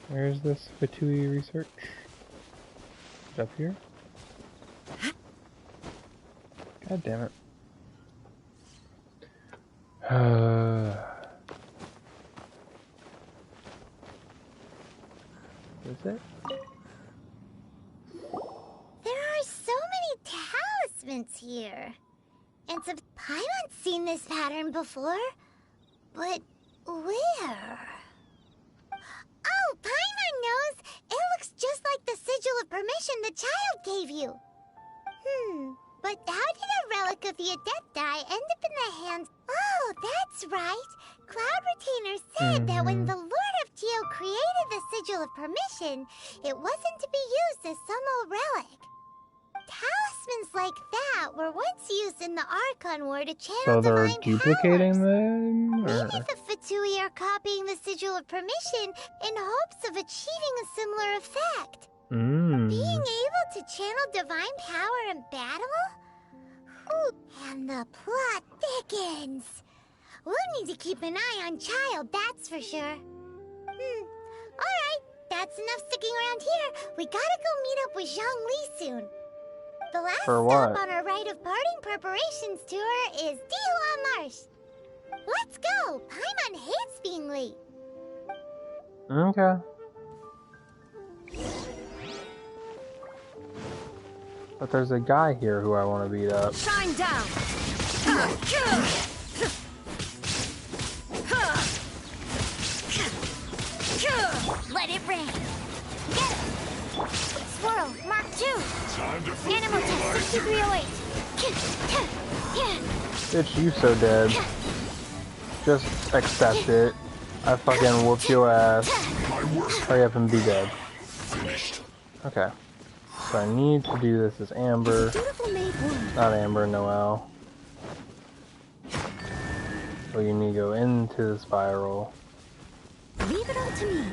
Where's this Fatui research? Is it up here? God damn it. Is it? There are so many talismans here. And some Paimon's seen this pattern before. But where? Oh, Paimon knows! It looks just like the sigil of permission the child gave you. But how did a relic of the Adepti end up in the hands? Oh, that's right. Cloud Retainer said that when the Lord of Geo created the sigil of permission, it wasn't to be used as some old relic. Talismans like that were once used in the Archon War to channel so they're divine duplicating powers. them? Or? Maybe the Fatui are copying the sigil of permission in hopes of achieving a similar effect. Being able to channel divine power in battle? Ooh, and the plot thickens. We'll need to keep an eye on Child, that's for sure. Alright, that's enough sticking around here. We gotta go meet up with Zhang Li soon. The last stop on our rite of parting preparations tour is Dihua Marsh. Let's go! Paimon hates being late. Okay. But there's a guy here who I want to beat up. Shine down. Let it rain. Get it. Swirl, Mark 2. Animal test 6308. Bitch, you so dead. Just accept it. I fucking whooped your ass. Hurry up and be dead. Okay. So I need to do this as Amber. Not Amber, Noelle. So you need to go into the spiral. Leave it all to me.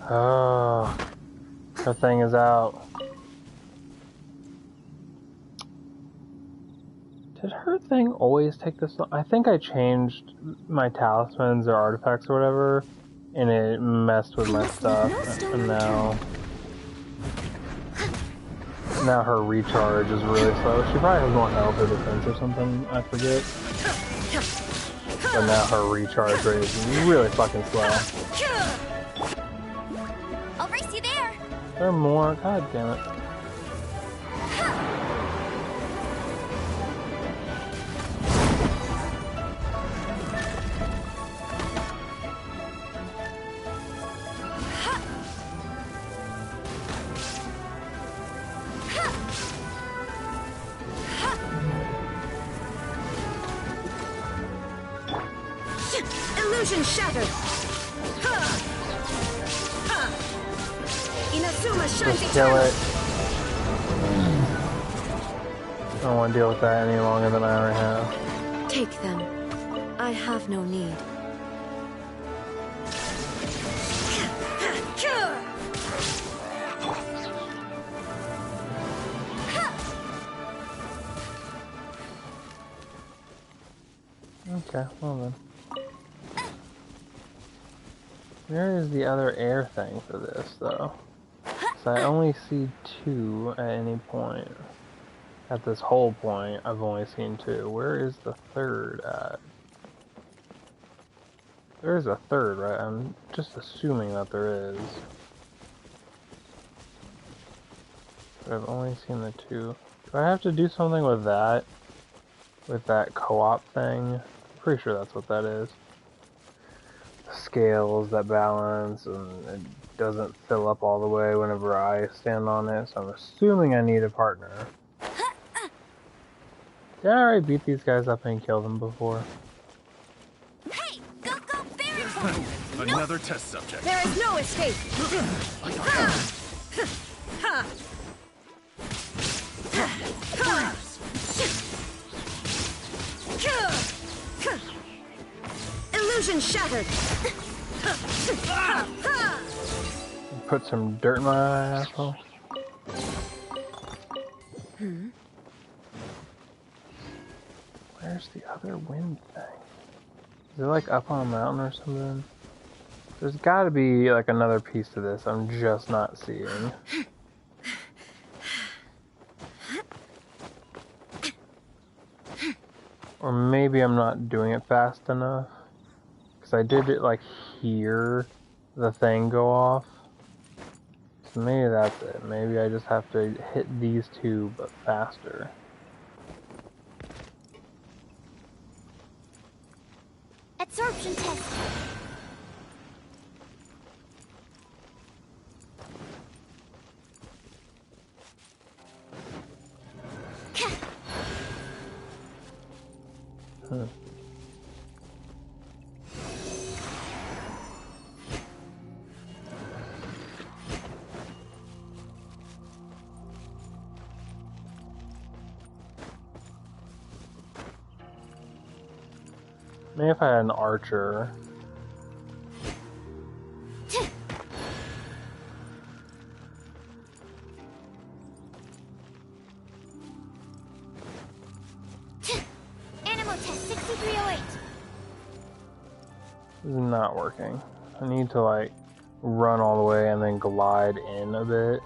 Oh, her thing is out. Did her thing always take this long? I think I changed my talismans or artifacts or whatever, and it messed with my stuff. And now her recharge is really slow. She probably has more health or defense or something, I forget. But now her recharge rate is really fucking slow. I'll race you there. There are more? God damn it. Illusion shattered. Inazuma shines Just kill it. I don't want to deal with that any longer than I already have. Take them. I have no need. Okay, well then. Where is the other air thing for this, though? So I only see 2 at any point. At this whole point, I've only seen 2. Where is the third at? There is a third, right? I'm just assuming that there is. But I've only seen the 2. Do I have to do something with that? With that co-op thing? I'm pretty sure that's what that is. The scales that balance, and it doesn't fill up all the way whenever I stand on it, so I'm assuming I need a partner. Did I already beat these guys up and kill them before? Hey, go fairy time! Another test subject. There is no escape. Illusion shattered. Put some dirt in my asshole. Where's the other wind thing? Is it like up on a mountain or something? There's gotta be like another piece to this I'm just not seeing. Or maybe I'm not doing it fast enough. Because I did it like hear the thing go off. So maybe that's it. Maybe I just have to hit these 2 but faster. Absorption test. Maybe if I had an archer. Animal test 6308. This is not working. I need to like run all the way and then glide in a bit.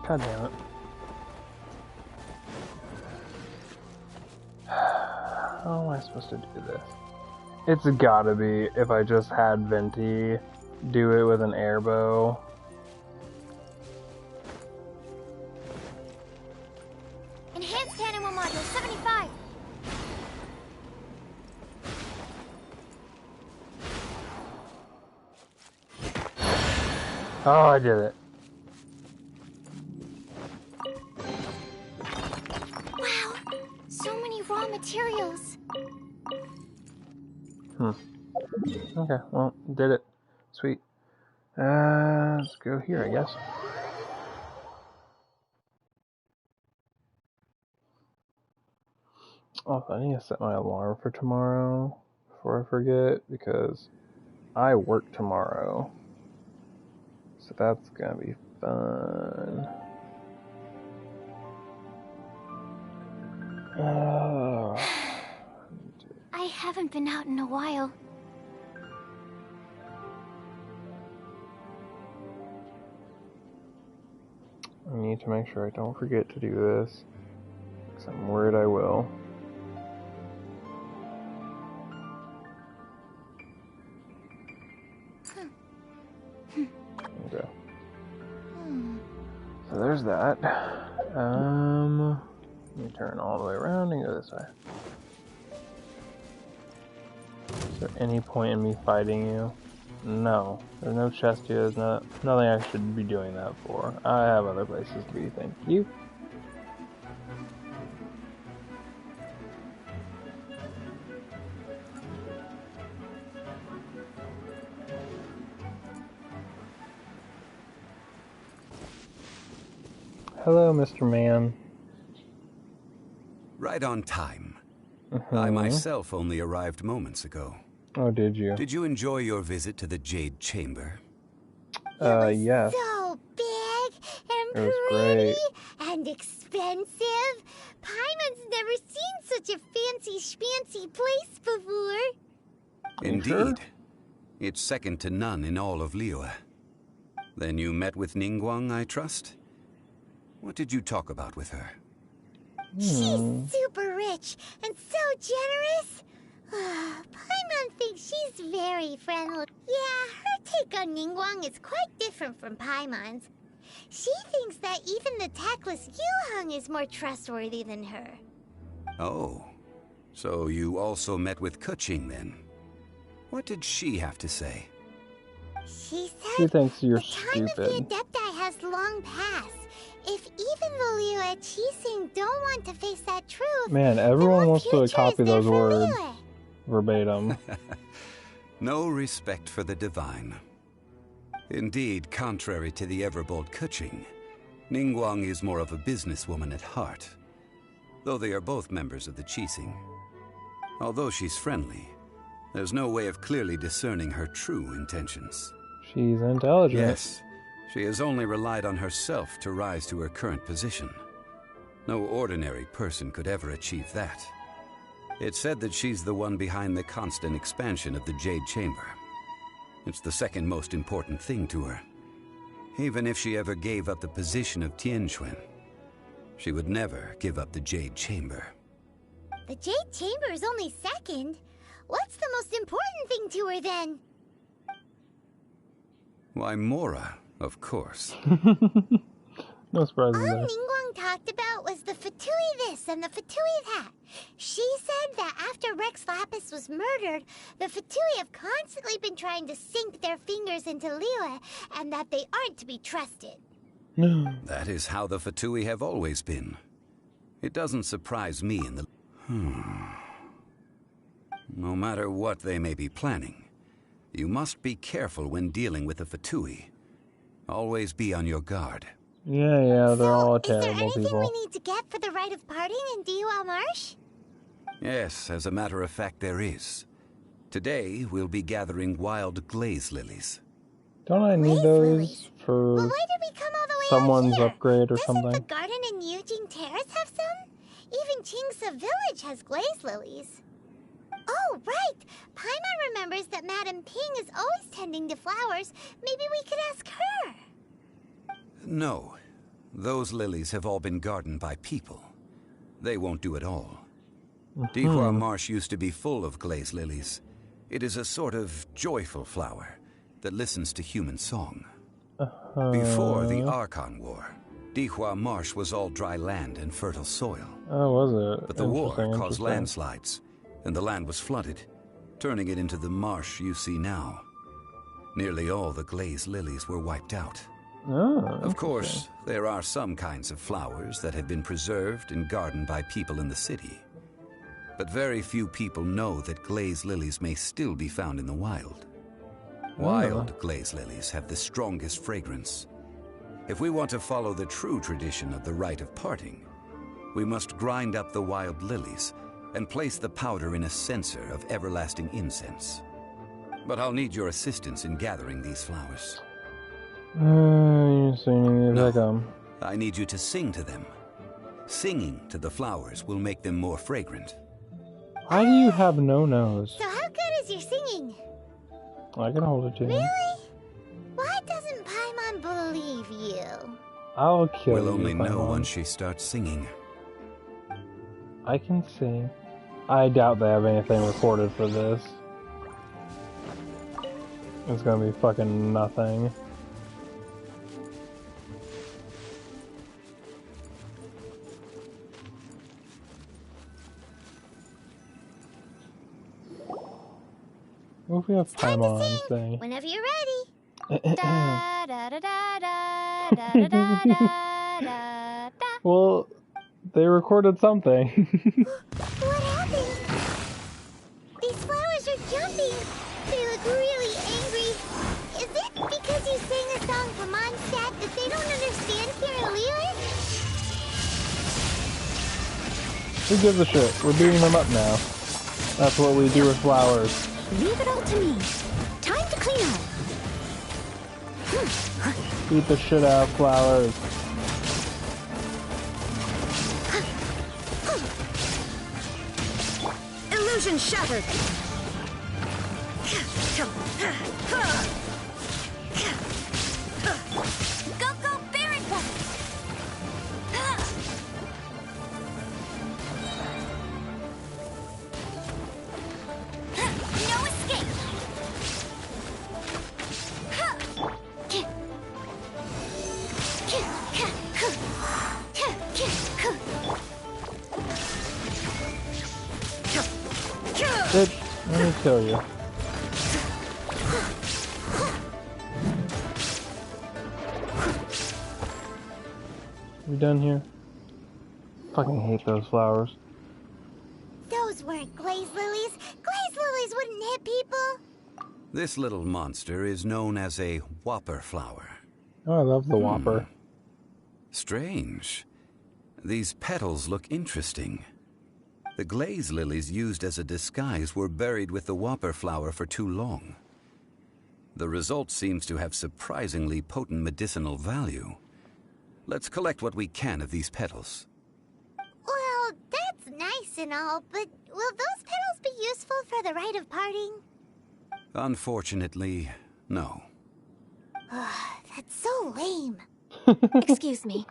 God damn it. How am I supposed to do this? It's gotta be if I just had Venti do it with an air bow. Enhanced animal module 75. Oh, I did it. Wow, so many raw materials. Okay, well, did it. Sweet. Let's go here, I guess. Oh, I need to set my alarm for tomorrow before I forget, because I work tomorrow. So that's gonna be fun. I haven't been out in a while. I need to make sure I don't forget to do this, because I'm worried I will. Okay. So there's that. Let me turn all the way around and go this way. Is there any point in me fighting you? No. There's no chest here. There's nothing I should be doing that for. I have other places to be. Thank you. Hello, Mr. Man. Right on time. I myself only arrived moments ago. Oh, did you? Did you enjoy your visit to the Jade Chamber? Yes. So big and great. And expensive. Paimon's never seen such a fancy schmancy place before. Indeed. Sure? It's second to none in all of Liyue. Then you met with Ningguang, I trust? What did you talk about with her? She's super rich and so generous. Paimon thinks she's very friendly. Yeah, her take on Ningguang is quite different from Paimon's. She thinks that even the tactless Yuheng is more trustworthy than her. Oh, so you also met with Keqing then? What did she have to say? She said she thinks you're the time stupid. of the Adepti has long passed. If even the Liyue Qixing don't want to face that truth, man, everyone wants to copy those words Liyue? verbatim. No respect for the divine. Indeed, contrary to the ever-bold Keqing, Ningguang is more of a businesswoman at heart, though they are both members of the Qixing. Although she's friendly, there's no way of clearly discerning her true intentions. She's intelligent. Yes, she has only relied on herself to rise to her current position. No ordinary person could ever achieve that. It's said that she's the one behind the constant expansion of the Jade Chamber. It's the second most important thing to her. Even if she ever gave up the position of Tianquan, she would never give up the Jade Chamber. The Jade Chamber is only second. What's the most important thing to her then? Why, Mora, of course. No surprises All there. Ningguang talked about was the Fatui this and the Fatui that. She said that after Rex Lapis was murdered, the Fatui have constantly been trying to sink their fingers into Liyue, and that they aren't to be trusted. That is how the Fatui have always been. It doesn't surprise me in the... No matter what they may be planning, you must be careful when dealing with the Fatui. Always be on your guard. Yeah, they're all Is there terrible anything people. we need to get for the rite of parting in Dihua Marsh? Yes, as a matter of fact, there is. Today, we'll be gathering wild glaze lilies. Don't I need those for Well, why did we come all the way someone's out here? upgrade or Doesn't something? the garden in Yujing Terrace have some? Even Qingse Village has glaze lilies. Oh, right! Paimon remembers that Madame Ping is always tending to flowers. Maybe we could ask her. No. Those lilies have all been gardened by people. They won't do it all. Dihua Marsh used to be full of glaze lilies. It is a sort of joyful flower that listens to human song. Before the Archon War, Dihua Marsh was all dry land and fertile soil. Oh, was it? But the war caused landslides, and the land was flooded, turning it into the marsh you see now. Nearly all the glaze lilies were wiped out. Of course, there are some kinds of flowers that have been preserved and gardened by people in the city. But very few people know that glaze lilies may still be found in the wild. Wild glaze lilies have the strongest fragrance. If we want to follow the true tradition of the rite of parting, we must grind up the wild lilies and place the powder in a censer of everlasting incense. But I'll need your assistance in gathering these flowers. You're singing these like I need you to sing to them. Singing to the flowers will make them more fragrant. Why do you have no nose? So how good is your singing? I can hold it to you. Really? Why doesn't Paimon believe you? I'll kill you. We'll only know Paimon. once she starts singing. I can sing. I doubt they have anything recorded for this. It's gonna be fucking nothing. What if we have Paimon sing? Whenever you're ready. Da, da, da, da, da, da, da, da, da, da. Well, they recorded something. What happened? These flowers are jumping. They look really angry. Is it because you sang a song for Mondstadt that they don't understand here in Liyue? Who gives a shit? We're beating them up now. That's what we do with flowers. Leave it all to me. Time to clean up. Beat the shit out of flowers. Illusion shattered! Go, go, Baron! No escape! Bitch, let me kill you. We done here? Fucking hate those flowers. Those weren't glaze lilies. Glaze lilies wouldn't hit people. This little monster is known as a whopper flower. Oh, I love the whopper. Strange. These petals look interesting. The glaze lilies used as a disguise were buried with the whopper flower for too long. The result seems to have surprisingly potent medicinal value. Let's collect what we can of these petals. Well, that's nice and all, but will those petals be useful for the rite of parting? Unfortunately, no. That's so lame. Excuse me.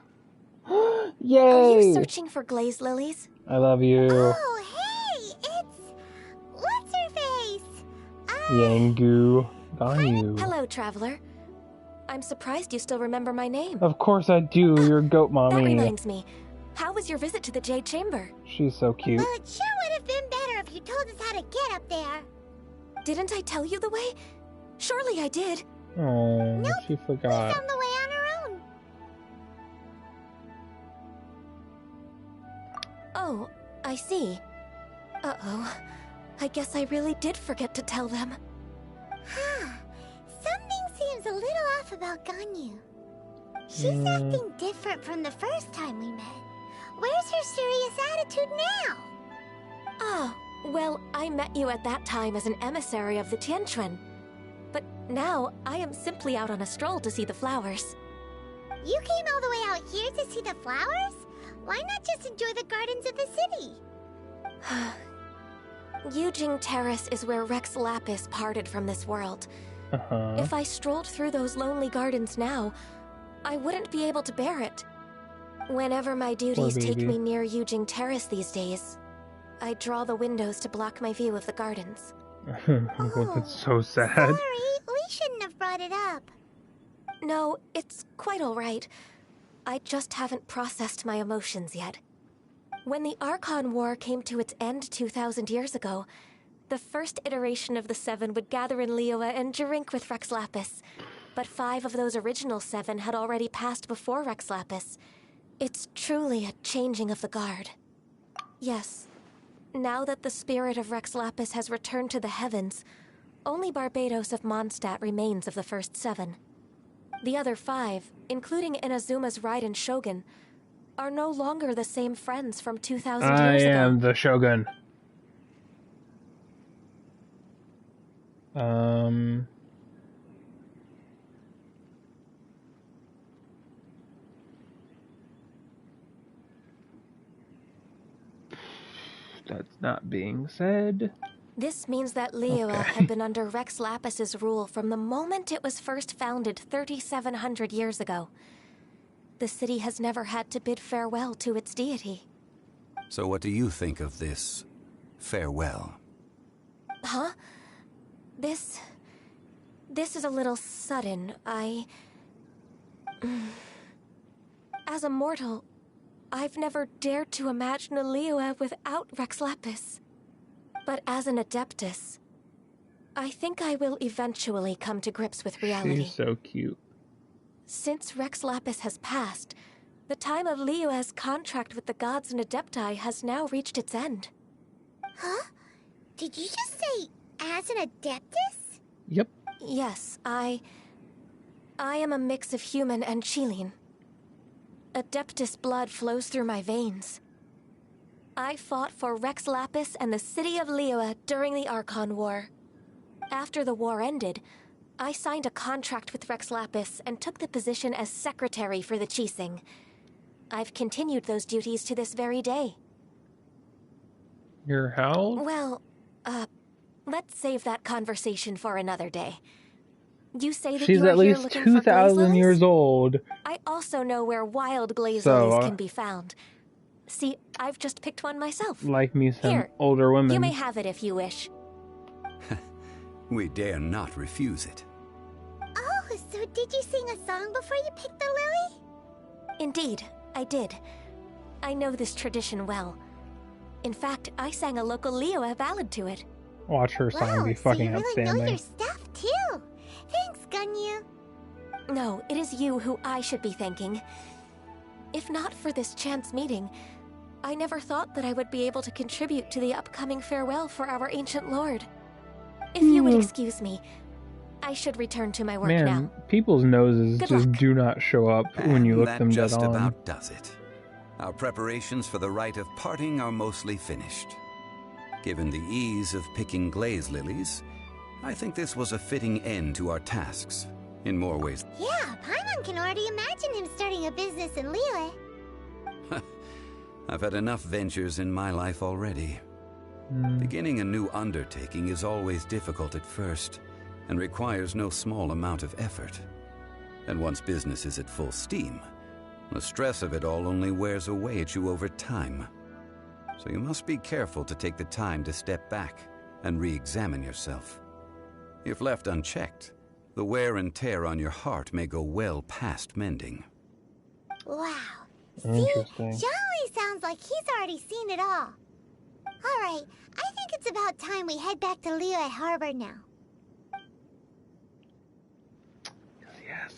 Yay! Are you searching for glaze lilies? I love you. Oh, hey! It's... What's her face? Yangu. Ganyu. Hello, traveler. I'm surprised you still remember my name. Of course I do. You're goat mommy. That reminds me. How was your visit to the Jade Chamber? She's so cute. Well, it sure would have been better if you told us how to get up there. Didn't I tell you the way? Surely I did. Oh, nope, she forgot. We found the way on our own. Oh, I see. Uh-oh. I guess I really did forget to tell them. Something seems a little off about Ganyu. She's acting different from the first time we met. Where's her serious attitude now? Ah, well, I met you at that time as an emissary of the Tianquan. But now, I am simply out on a stroll to see the flowers. You came all the way out here to see the flowers? Why not just enjoy the gardens of the city? Yujing Terrace is where Rex Lapis parted from this world. If I strolled through those lonely gardens now, I wouldn't be able to bear it. Whenever my duties take me near Yujing Terrace these days, I draw the windows to block my view of the gardens. That's so sad. Sorry, we shouldn't have brought it up. No, it's quite all right. I just haven't processed my emotions yet. When the Archon War came to its end 2,000 years ago, the first iteration of the Seven would gather in Liyue and drink with Rex Lapis. But 5 of those original 7 had already passed before Rex Lapis. It's truly a changing of the guard. Yes, now that the spirit of Rex Lapis has returned to the heavens, only Barbados of Mondstadt remains of the first 7. The other 5, including Inazuma's Raiden Shogun, are no longer the same friends from 2,000 years ago. I am the Shogun. That's not being said. This means that Liyue had been under Rex Lapis's rule from the moment it was first founded 3,700 years ago. The city has never had to bid farewell to its deity. So what do you think of this farewell? Huh? This is a little sudden. As a mortal, I've never dared to imagine a Liyue without Rex Lapis. But as an Adeptus, I think I will eventually come to grips with reality. She's so cute. Since Rex Lapis has passed, the time of Liyue's contract with the gods and Adepti has now reached its end. Huh? Did you just say, as an Adeptus? Yep. Yes, I am a mix of human and Qilin. Adeptus blood flows through my veins. I fought for Rex Lapis and the city of Liyue during the Archon War. After the war ended, I signed a contract with Rex Lapis and took the position as secretary for the Qixing. I've continued those duties to this very day. You're how old? Well, Let's save that conversation for another day. You say that she's you are at here least looking for glaze 2,000 lilies? years old. I also know where wild glaze lilies can be found. See, I've just picked one myself. Like me some Here, older women. You may have it if you wish. We dare not refuse it. Oh, so did you sing a song before you picked the lily? Indeed, I did. I know this tradition well. In fact, I sang a local Liyue ballad to it. Watch her song be fucking so you outstanding. really know your stuff, too. Thanks, Gunyu. No, it is you who I should be thanking. If not for this chance meeting, I never thought that I would be able to contribute to the upcoming farewell for our ancient lord. If you would excuse me, I should return to my work now. People's noses just do not show up when you look them dead on. That just about does it. Our preparations for the rite of parting are mostly finished. Given the ease of picking glaze lilies, I think this was a fitting end to our tasks, in more ways. Yeah, Paimon can already imagine him starting a business in Liyue. I've had enough ventures in my life already. Beginning a new undertaking is always difficult at first, and requires no small amount of effort. And once business is at full steam, the stress of it all only wears away at you over time. So you must be careful to take the time to step back and re-examine yourself. If left unchecked, the wear and tear on your heart may go well past mending. Wow. See, Zhongli sounds like he's already seen it all. Alright, I think it's about time we head back to Liyue Harbor now. Yes.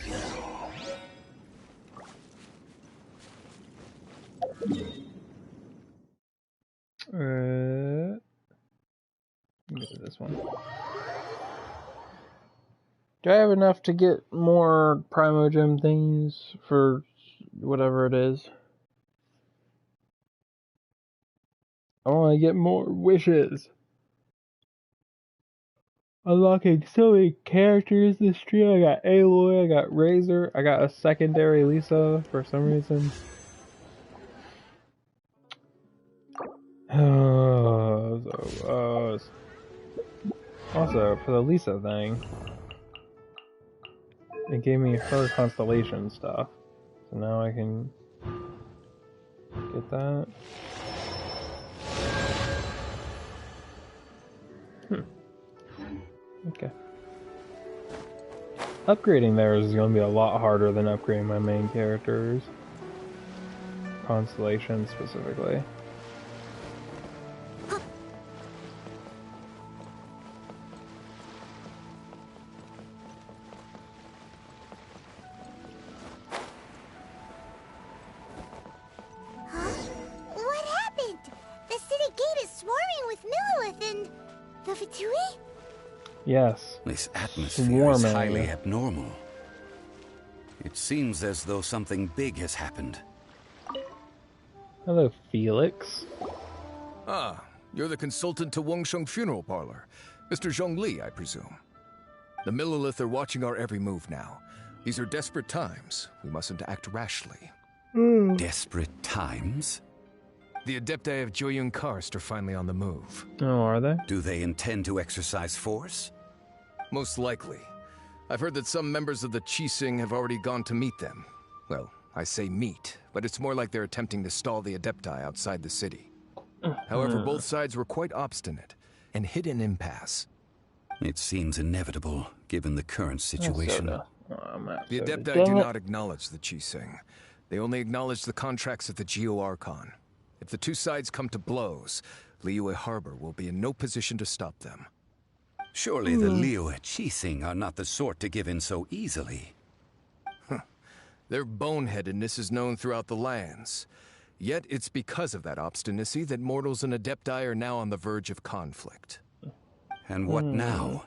Go to this one. Do I have enough to get more Primogem things for whatever it is? I want to get more wishes. Unlocking so many characters this stream. I got Aloy, I got Razor, I got a secondary Lisa for some reason. Also, for the Lisa thing, it gave me her constellation stuff. So now I can get that. Okay. Upgrading theirs is going to be a lot harder than upgrading my main characters. Constellation specifically. What happened? The city gate is swarming with Millilith and the Fatui? Yes. This atmosphere is highly abnormal. It seems as though something big has happened. Hello, Felix. Ah, you're the consultant to Wengsheng Funeral Parlor. Mr. Zhongli, I presume. The Millilith are watching our every move now. These are desperate times. We mustn't act rashly. Desperate times? The Adepti of Joyun Karst are finally on the move. Oh, are they? Do they intend to exercise force? Most likely. I've heard that some members of the Qixing have already gone to meet them. Well, I say meet, but it's more like they're attempting to stall the Adepti outside the city. However, both sides were quite obstinate and hit an impasse. It seems inevitable, given the current situation. The Adepti do not acknowledge the Qixing. They only acknowledge the contracts of the Geo Archon. If the two sides come to blows, Liyue Harbor will be in no position to stop them. Surely the Liyue Qixing are not the sort to give in so easily. Their boneheadedness is known throughout the lands. Yet it's because of that obstinacy that mortals and Adepti are now on the verge of conflict. And what now?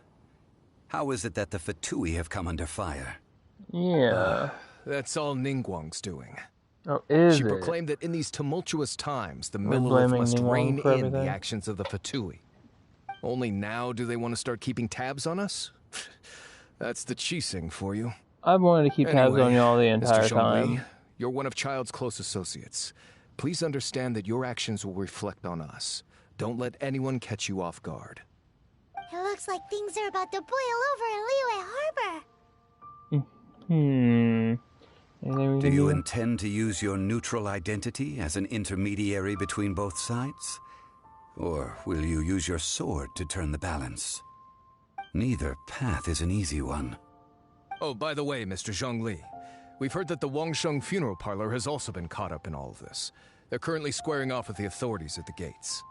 How is it that the Fatui have come under fire? Yeah. That's all Ningguang's doing. Oh, is She it? proclaimed that in these tumultuous times, the Millilith must rein in the actions of the Fatui. Only now do they want to start keeping tabs on us? That's the Qixing for you. I've wanted to keep tabs on y'all the entire Mr. Zhongli, time. You're one of Child's close associates. Please understand that your actions will reflect on us. Don't let anyone catch you off guard. looks like things are about to boil over in Liyue Harbor. Do you intend to use your neutral identity as an intermediary between both sides? Or will you use your sword to turn the balance? Neither path is an easy one. Oh, by the way, Mr. Zhongli, we've heard that the Wangsheng funeral parlor has also been caught up in all of this. They're currently squaring off with the authorities at the gates.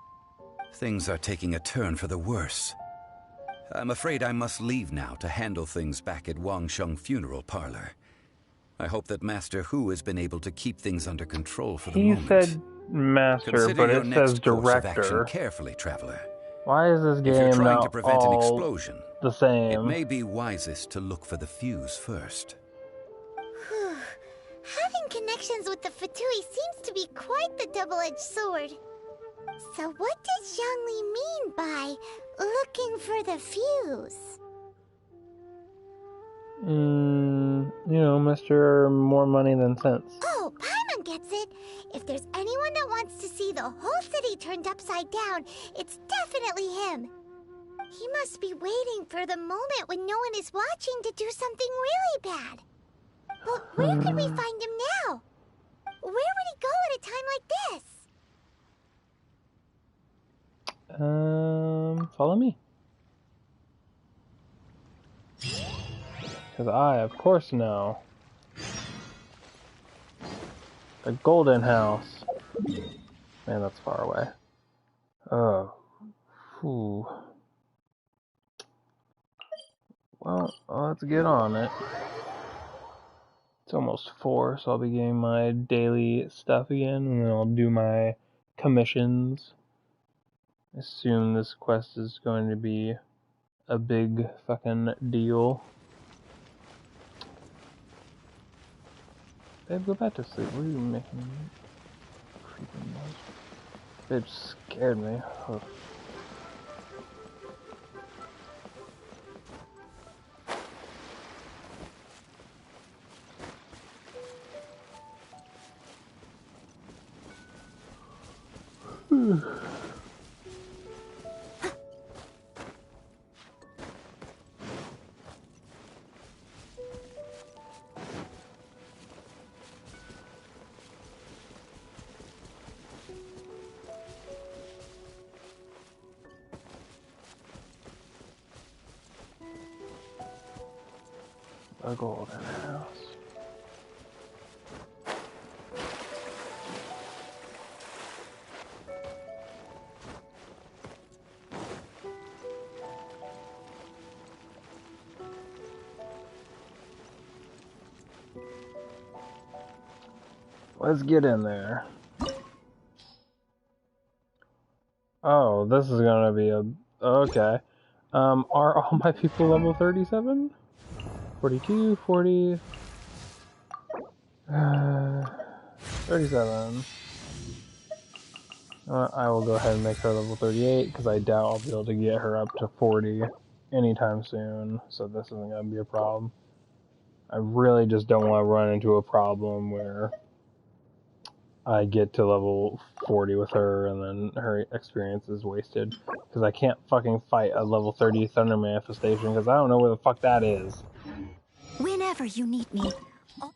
Things are taking a turn for the worse. I'm afraid I must leave now to handle things back at Wangsheng funeral parlor. I hope that Master Hu has been able to keep things under control for the moment. He said master, Consider but your it next says course of director. action carefully, traveler. Why is this game if you're trying not to prevent an all explosion, the same? It may be wisest to look for the fuse first. Having connections with the Fatui seems to be quite the double-edged sword. So what does Zhongli mean by looking for the fuse? You know, Mr. More Money Than Sense. Oh, Paimon gets it. If there's anyone that wants to see the whole city turned upside down, it's definitely him. He must be waiting for the moment when no one is watching to do something really bad. But where can we find him now? Where would he go at a time like this? Follow me. Because I, of course, know. The Golden House. Man, that's far away. Oh. Whew. Well, let's get on it. It's almost 4, so I'll be getting my daily stuff again, and then I'll do my commissions. I assume this quest is going to be a big fucking deal. Babe, go back to sleep. What are you making? Creeping noise. Babe scared me. Oh. A Golden House. Let's get in there. Oh, this is gonna be a... Okay. Are all my people level 37? 42, 40... 37. I will go ahead and make her level 38, because I doubt I'll be able to get her up to 40 anytime soon, so this isn't going to be a problem. I really just don't want to run into a problem where I get to level 40 with her and then her experience is wasted, because I can't fucking fight a level 30 Thunder Manifestation, because I don't know where the fuck that is. Whenever you need me, I'll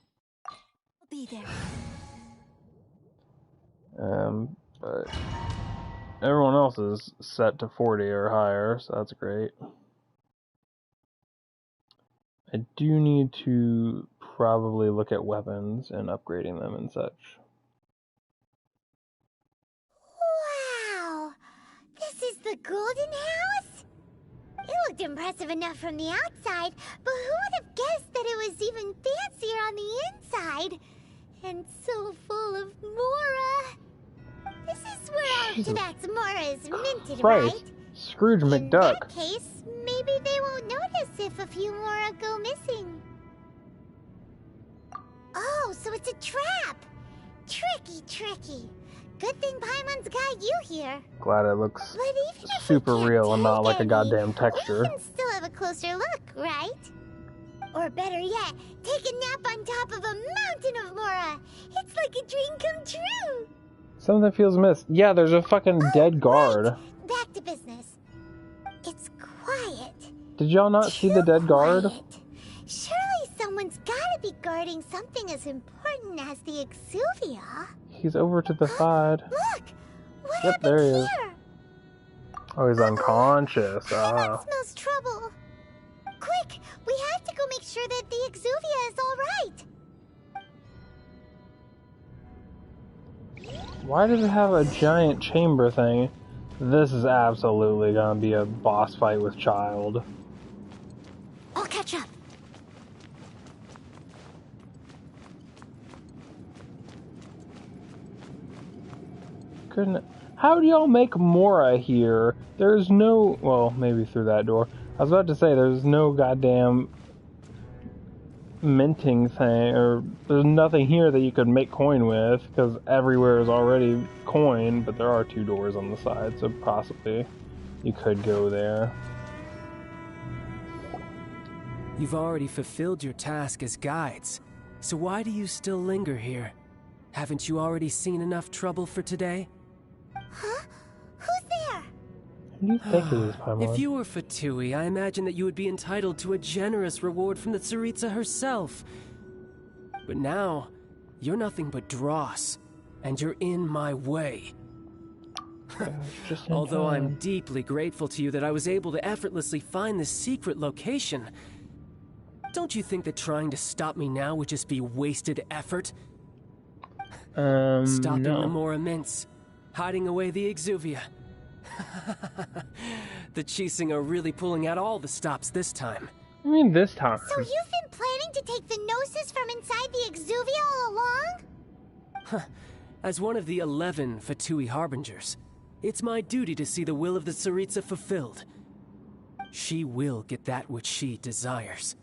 be there. But everyone else is set to 40 or higher, so that's great. I do need to probably look at weapons and upgrading them and such. Wow! This is the Golden House? It looked impressive enough from the outside, but who would have guessed that it was even fancier on the inside? And so full of Mora. This is where all of Tibet's Mora is minted, right? Scrooge McDuck. In that case, maybe they won't notice if a few Mora go missing. Oh, so it's a trap! Tricky. Good thing Paimon's got you here. Glad it looks super real and not like a goddamn texture. We can still have a closer look, right? Or better yet, take a nap on top of a mountain of Mora. It's like a dream come true. Something feels missed. Yeah, there's a fucking dead guard. Right. Back to business. It's quiet. Did y'all not see the dead guard? Surely someone's gotta be guarding something as important as the Exuvia. He's over to the side. Look! What Yep, there he is. here? Oh, he's unconscious. That smells trouble. Quick! We have to go make sure that the Exuvia is alright. Why does it have a giant chamber thing? This is absolutely gonna be a boss fight with Child. I'll catch up. How do y'all make Mora here? There's no... Well, maybe through that door. I was about to say, there's no goddamn minting thing, or there's nothing here that you could make coin with, because everywhere is already coin, but there are 2 doors on the side, so possibly you could go there. You've already fulfilled your task as guides, so why do you still linger here? Haven't you already seen enough trouble for today? Huh? Who's there? Who do you think it is, Paimon? If you were Fatui, I imagine that you would be entitled to a generous reward from the Tsaritsa herself. But now, you're nothing but dross, and you're in my way. Although I'm deeply grateful to you that I was able to effortlessly find this secret location, don't you think that trying to stop me now would just be wasted effort? Stopping the Mora Mints, hiding away the Exuvia. The Chising are really pulling out all the stops this time. I mean, this time. So you've been planning to take the Gnosis from inside the Exuvia all along? As one of the 11 Fatui Harbingers, it's my duty to see the will of the Tsaritsa fulfilled. She will get that which she desires.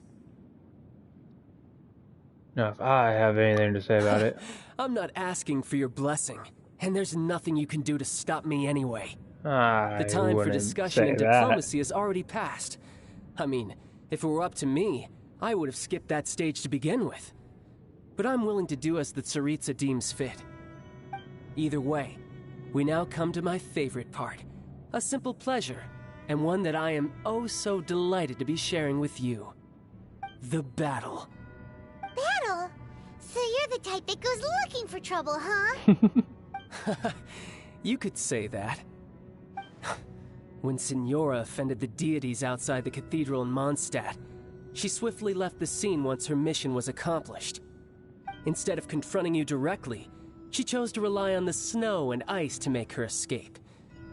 Now, if I have anything to say about it... I'm not asking for your blessing, and there's nothing you can do to stop me anyway. The time for discussion and diplomacy has already passed. I mean, if it were up to me, I would have skipped that stage to begin with. But I'm willing to do as the Tsaritsa deems fit. Either way, we now come to my favorite part. A simple pleasure, and one that I am oh so delighted to be sharing with you. The battle. Battle? So you're the type that goes looking for trouble, huh? You could say that. When Signora offended the deities outside the cathedral in Mondstadt, she swiftly left the scene once her mission was accomplished. Instead of confronting you directly, she chose to rely on the snow and ice to make her escape.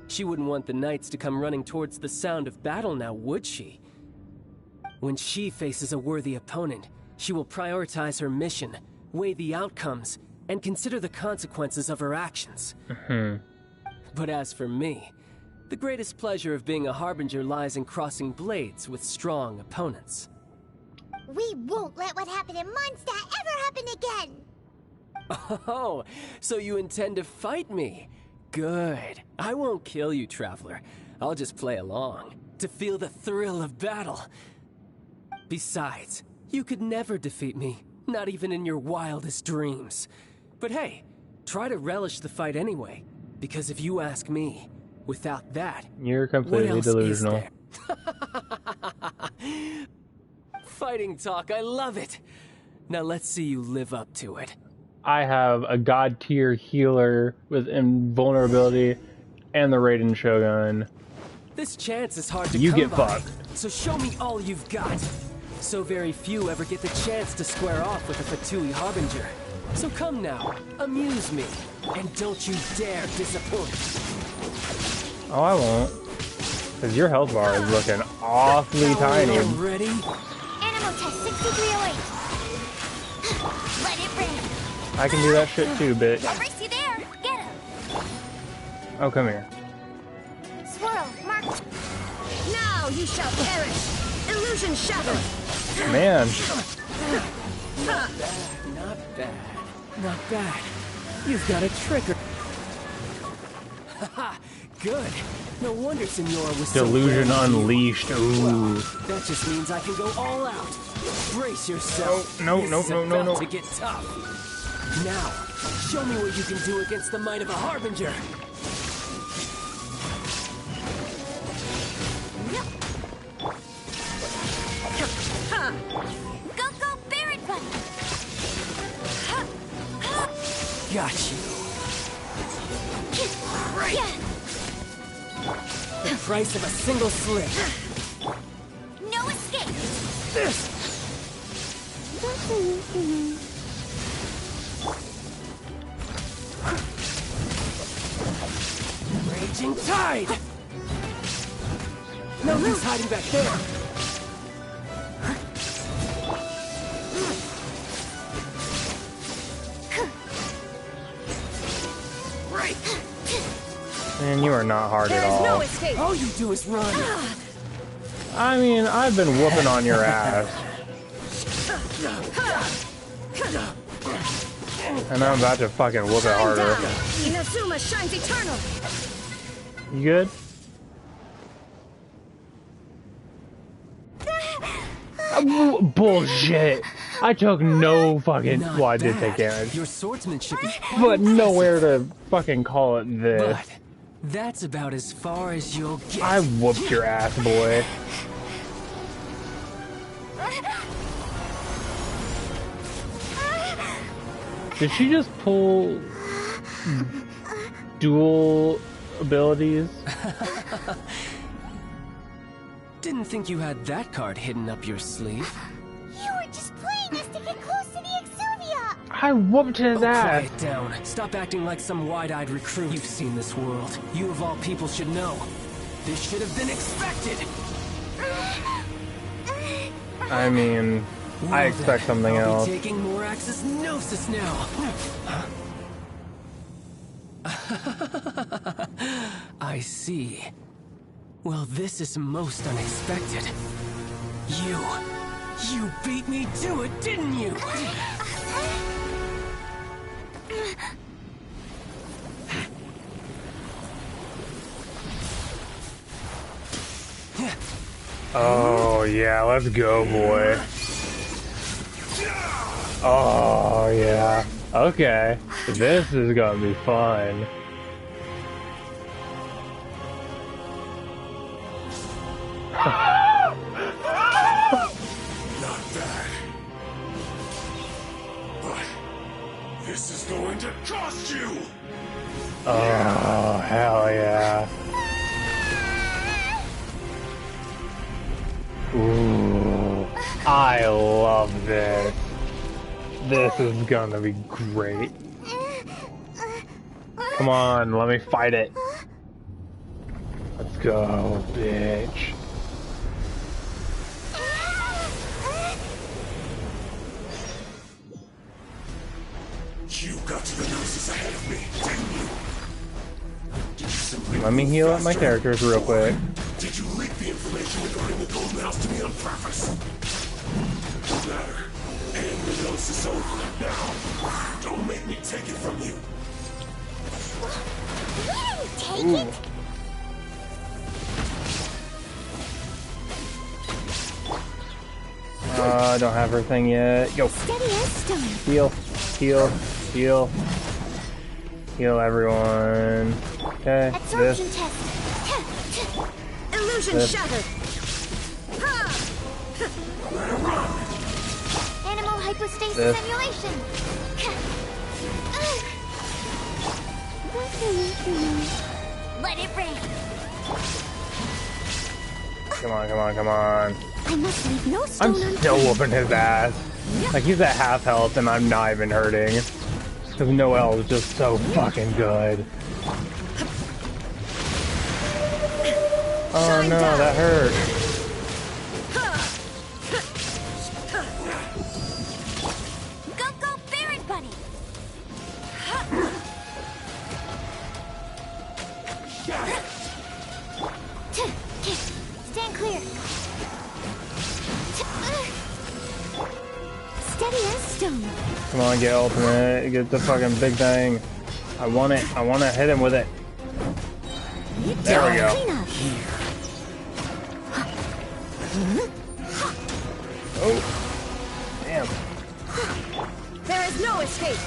She wouldn't want the knights to come running towards the sound of battle now, would she? When she faces a worthy opponent, she will prioritize her mission, weigh the outcomes, and consider the consequences of her actions. But as for me, the greatest pleasure of being a Harbinger lies in crossing blades with strong opponents. We won't let what happened in Mondstadt ever happen again! Oh, so you intend to fight me? Good. I won't kill you, Traveler. I'll just play along, to feel the thrill of battle. Besides, you could never defeat me, not even in your wildest dreams. But hey, try to relish the fight anyway, because if you ask me, without that, you're completely delusional. Fighting talk, I love it. Now let's see you live up to it. I have a god tier healer with invulnerability and the Raiden Shogun. This chance is hard to You come get by, fucked. so show me all you've got. So very few ever get the chance to square off with a Fatui Harbinger. So come now, amuse me, and don't you dare disappoint. Oh, I won't. Because your health bar is looking awfully tiny. Ready? Animal test 6308. Let it rain. I can do that shit too, bitch. I'll race you there. Get him. Oh, come here. Swirl, mark. Now you shall perish. Illusion shattered. Man. Not bad. Not bad. You've got a trigger. Haha, good. No wonder Signora was Delusion so unleashed. Ooh. Well, that just means I can go all out. Brace yourself. No. To get tough. Now, show me what you can do against the might of a Harbinger. got you. The price of a single slip. No escape. Raging tide. No use hiding back there. Man, you are not hard at all. No escape. All you do is run. I mean, I've been whooping on your ass. And I'm about to fucking whoop it harder. Inazuma shines eternal. You good? Bullshit. I took no fucking... Well, I did take damage. Your swordsmanship is but nowhere to fucking call it this. But that's about as far as you'll get. I whooped your ass, boy. Did she just pull dual abilities? Didn't think you had that card hidden up your sleeve. You were just playing us to get close to the Exuvia. I whooped his ass. Quiet down. Stop acting like some wide-eyed recruit. You've seen this world. You of all people should know. This should have been expected. I mean, well, I expect something else. Be taking Morax's gnosis now. I see. Well, this is most unexpected. You beat me to it, didn't you? Oh, yeah, let's go, boy. Oh, yeah. Okay, this is gonna be fun. Not bad. But this is going to cost you! Oh, hell yeah. Ooh, I love this. This is gonna be great. Come on, let me fight it. Let's go, bitch. You got to the gnosis ahead of me, didn't you? Let me heal up my characters real quick. Did you leak the information regarding the Golden House to me on purpose? No matter. And the gnosis over. Now, don't make me take it from you. Take it? I don't have her thing yet. Go. Steady as stone. Heal. Heal. Heal. Heal everyone. Okay. Absorption test. Illusion shattered. Animal hypostasis simulation. Let it rain. Come on, come on, come on. I must leave no stone I'm still whooping his ass. Like, he's at half health and I'm not even hurting. Because Noelle is just so fucking good. Oh no, that hurt. Go, go, Baron Bunny! Stand clear. Steady as stone. Come on, get ultimate. Get the fucking big thing. I want it. I want to hit him with it. There we go. Oh. Damn. There is no escape.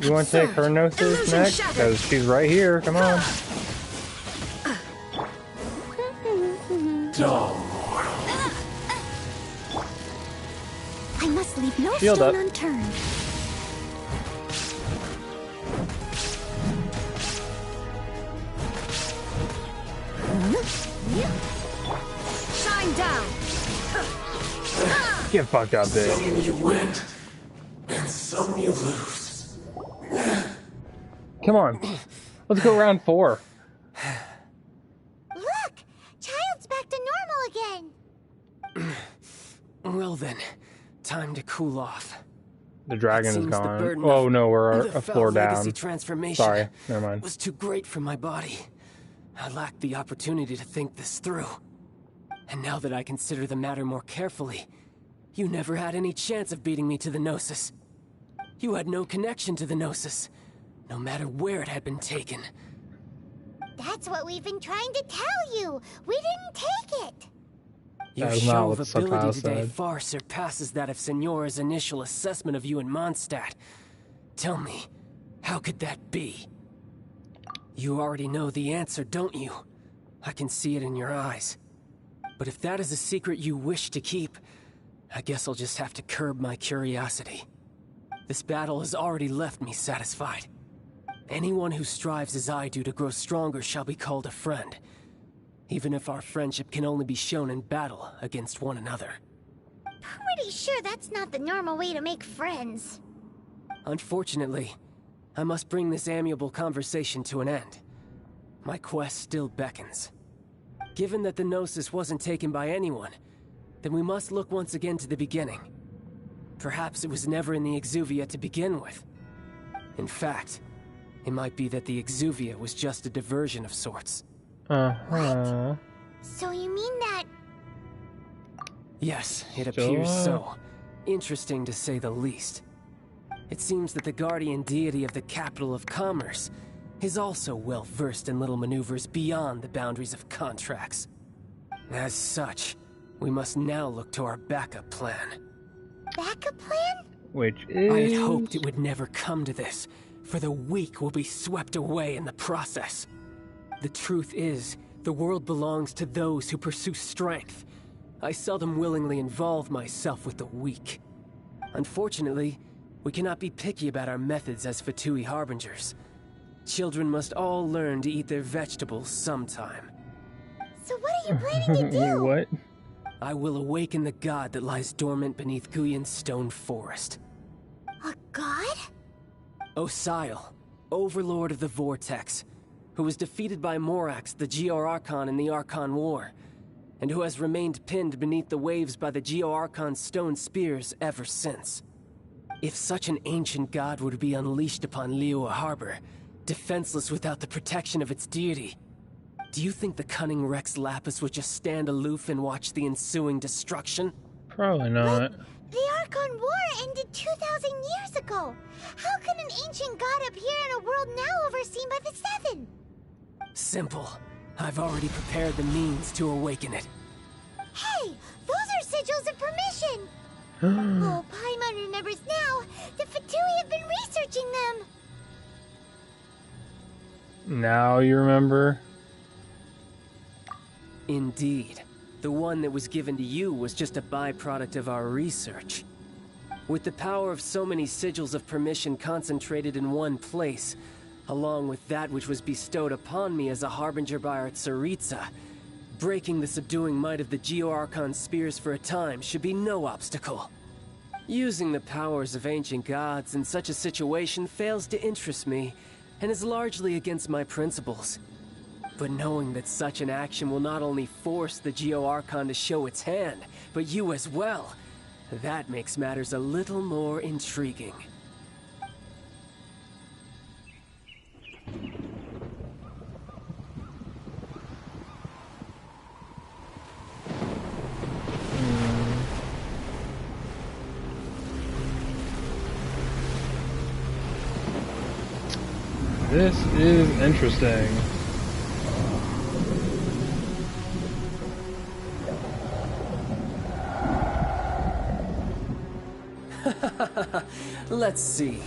You want to take her gnosis next? Because she's right here. Come on. dull. I must leave no Shield stone up. unturned. Shine down. Get fucked up, bitch. Some you win, and some you lose. Come on. Let's go round 4. Look! Child's back to normal again. Well then, time to cool off. The dragon is gone. Oh no, we're a floor down. Sorry, never mind. Was too great for my body. I lacked the opportunity to think this through. And now that I consider the matter more carefully, you never had any chance of beating me to the Gnosis. You had no connection to the Gnosis, no matter where it had been taken. That's what we've been trying to tell you. We didn't take it. Your show of ability today far surpasses that of Signora's initial assessment of you in Mondstadt. Tell me, how could that be? You already know the answer, don't you? I can see it in your eyes. But if that is a secret you wish to keep, I guess I'll just have to curb my curiosity. This battle has already left me satisfied. Anyone who strives as I do to grow stronger shall be called a friend, even if our friendship can only be shown in battle against one another. Pretty sure that's not the normal way to make friends. Unfortunately, I must bring this amiable conversation to an end. My quest still beckons. Given that the Gnosis wasn't taken by anyone, then we must look once again to the beginning. Perhaps it was never in the Exuvia to begin with. In fact, it might be that the Exuvia was just a diversion of sorts. What? So you mean that... Yes, it appears so. Interesting to say the least. It seems that the guardian deity of the capital of commerce is also well versed in little maneuvers beyond the boundaries of contracts. As such, we must now look to our backup plan. Backup plan? Which is... I had hoped it would never come to this, for the weak will be swept away in the process. The truth is, the world belongs to those who pursue strength. I seldom willingly involve myself with the weak. Unfortunately, we cannot be picky about our methods as Fatui Harbingers. Children must all learn to eat their vegetables sometime. So what are you planning to do? What? I will awaken the god that lies dormant beneath Guyon's stone forest. A god? Osial, overlord of the Vortex, who was defeated by Morax, the Geo-Archon in the Archon War, and who has remained pinned beneath the waves by the Geo-Archon's stone spears ever since. If such an ancient god were to be unleashed upon Liyue Harbor, defenseless without the protection of its deity, do you think the cunning Rex Lapis would just stand aloof and watch the ensuing destruction? Probably not. But the Archon War ended 2,000 years ago. How can an ancient god appear in a world now overseen by the Seven? Simple. I've already prepared the means to awaken it. Hey, those are sigils of permission. Oh, Paimon remembers now. The Fatui have been researching them. Now you remember? Indeed. The one that was given to you was just a byproduct of our research. With the power of so many sigils of permission concentrated in one place, along with that which was bestowed upon me as a harbinger by our Tsaritsa, breaking the subduing might of the Geo-Archon spears for a time should be no obstacle. Using the powers of ancient gods in such a situation fails to interest me, and is largely against my principles. But knowing that such an action will not only force the Geo-Archon to show its hand, but you as well, that makes matters a little more intriguing. This is interesting. Let's see.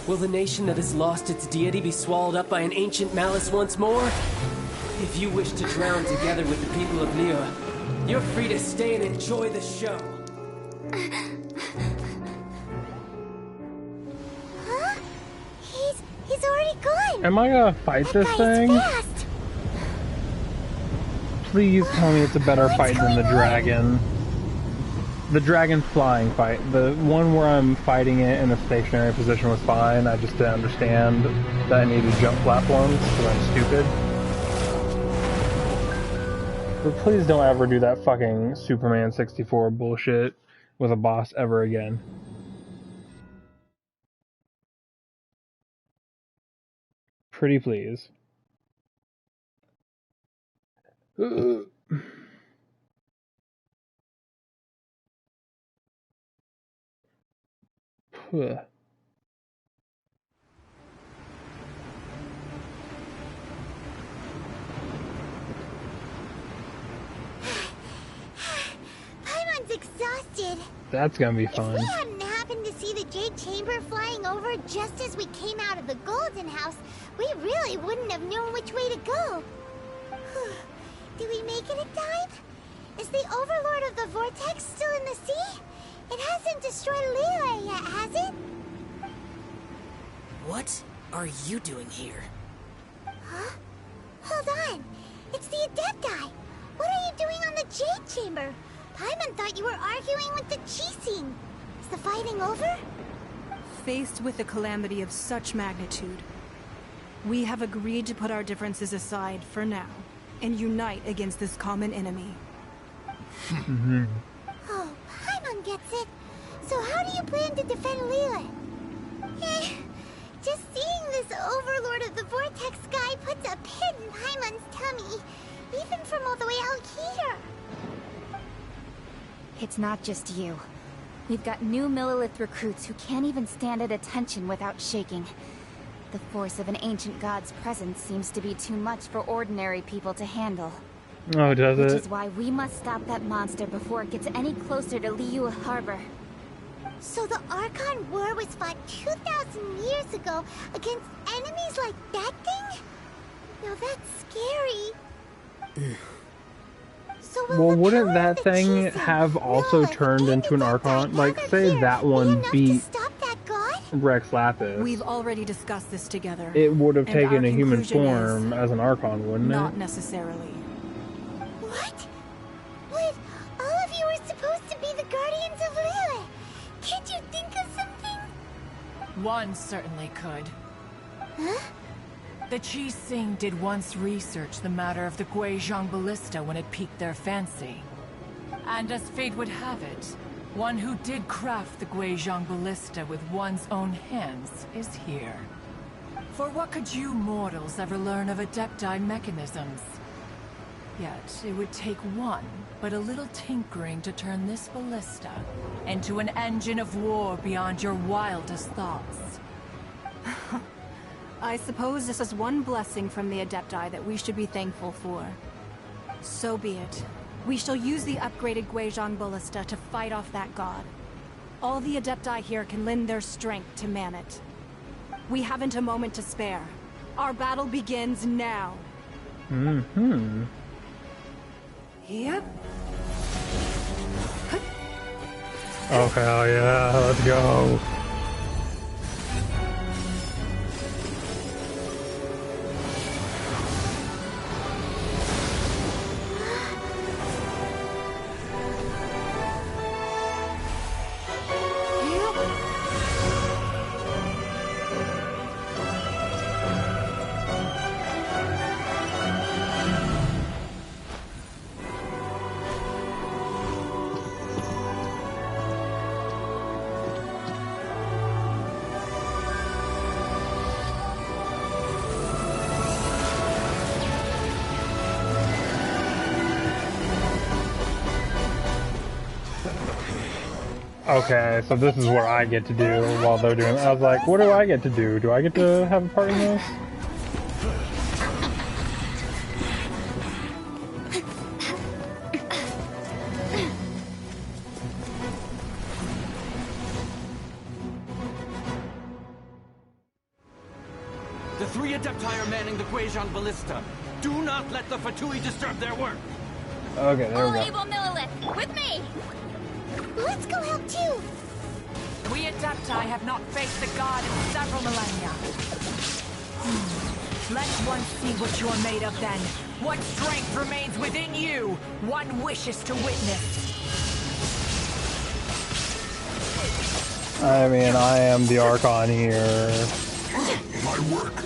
Will the nation that has lost its deity be swallowed up by an ancient malice once more? If you wish to drown together with the people of Liyue, You're free to stay and enjoy the show. Huh? He's already gone. Am I gonna fight this thing? Fast. Please tell me it's a better fight than the dragon. The dragon flying fight. The one where I'm fighting it in a stationary position was fine. I just didn't understand that I needed jump platforms because I'm stupid. But please don't ever do that fucking Superman 64 bullshit with a boss ever again. Pretty please. Paimon's exhausted. That's gonna be fun. If we hadn't happened to see the Jade Chamber flying over just as we came out of the Golden House, we really wouldn't have known which way to go. Did we make it in time? Is the Overlord of the Vortex still in the sea? It hasn't destroyed Liyue yet, has it? What are you doing here? Huh? Hold on. It's the Adepti. What are you doing on the Jade Chamber? Paimon thought you were arguing with the Qixing. Is the fighting over? Faced with a calamity of such magnitude, we have agreed to put our differences aside for now and unite against this common enemy. Oh, Paimon gets it. So how do you plan to defend Liyue? Just seeing this Overlord of the Vortex guy puts a pit in Paimon's tummy, even from all the way out here. It's not just you. We've got new Millilith recruits who can't even stand at attention without shaking. The force of an ancient god's presence seems to be too much for ordinary people to handle. Oh, does it? Which is why we must stop that monster before it gets any closer to Liyue Harbor. So the Archon War was fought 2,000 years ago against enemies like that thing? Now that's scary. So well, wouldn't that thing have also turned into an Archon? Like, say that one beat Rex Lapis. We've already discussed this together. It would have taken a human form as an Archon, wouldn't it? Not necessarily. What? But all of you were supposed to be the Guardians of Liyue. Can't you think of something? One certainly could. Huh? The Qixing did once research the matter of the Guizhong Ballista when it piqued their fancy. And as fate would have it, one who did craft the Guizhong Ballista with one's own hands is here. For what could you mortals ever learn of Adepti mechanisms? Yet, it would take one, but a little tinkering to turn this ballista into an engine of war beyond your wildest thoughts. I suppose this is one blessing from the Adepti that we should be thankful for. So be it. We shall use the upgraded Guizhong Ballista to fight off that god. All the Adepti here can lend their strength to man it. We haven't a moment to spare. Our battle begins now. Mm-hmm. Yep. Oh, hell yeah, let's go. Okay, so this is what I get to do while they're doing it. I was like, what do I get to do? Do I get to have a part in this? The three Adepti are manning the Guizhong Ballista. Do not let the Fatui disturb their work. Okay, there we go. Able Millilith, with me! Let's go help too! We Adepti have not faced the god in several millennia. Let one see what you are made of then. What strength remains within you, one wishes to witness. I mean, I am the Archon here. My work.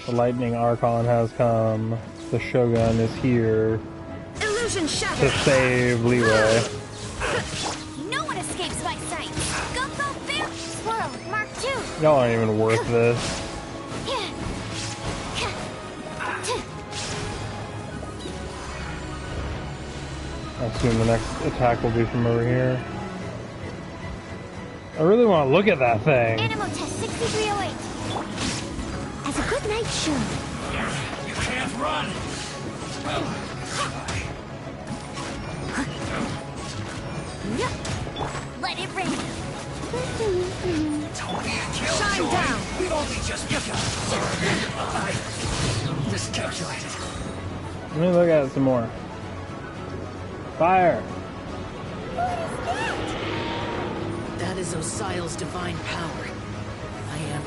The Lightning Archon has come. The Shogun is here Illusion shattered. to save Leeway. No one escapes my sight. Gumbo Bear Swirl Mark II. Y'all aren't even worth this. I assume the next attack will be from over here. I really want to look at that thing. Animal test 6308. As a good night show. You can't run. Let it rain. Shine down. We've only just begun. Miscalculated. Let me look at it some more. Fire! That is Osial's divine power. I am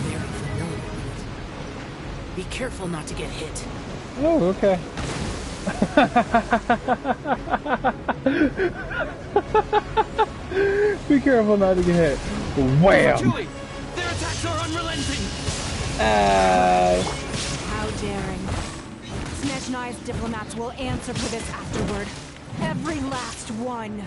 very familiar with it. Be careful not to get hit. Oh, okay. Be careful not to get hit. Wham! Julie, their attacks are unrelenting. How daring. Snezhnai's diplomats will answer for this afterward. Every last one.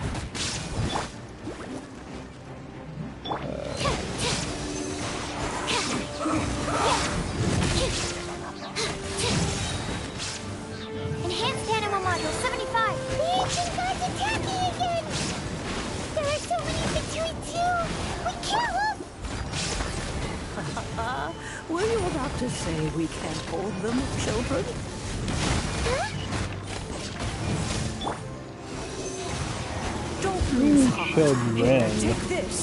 Enhanced animal module 75. The ancient god's attacking again. There are so many between two. We can't hold. Were you about to say we can't hold them, children? Don't lose heart. Take this.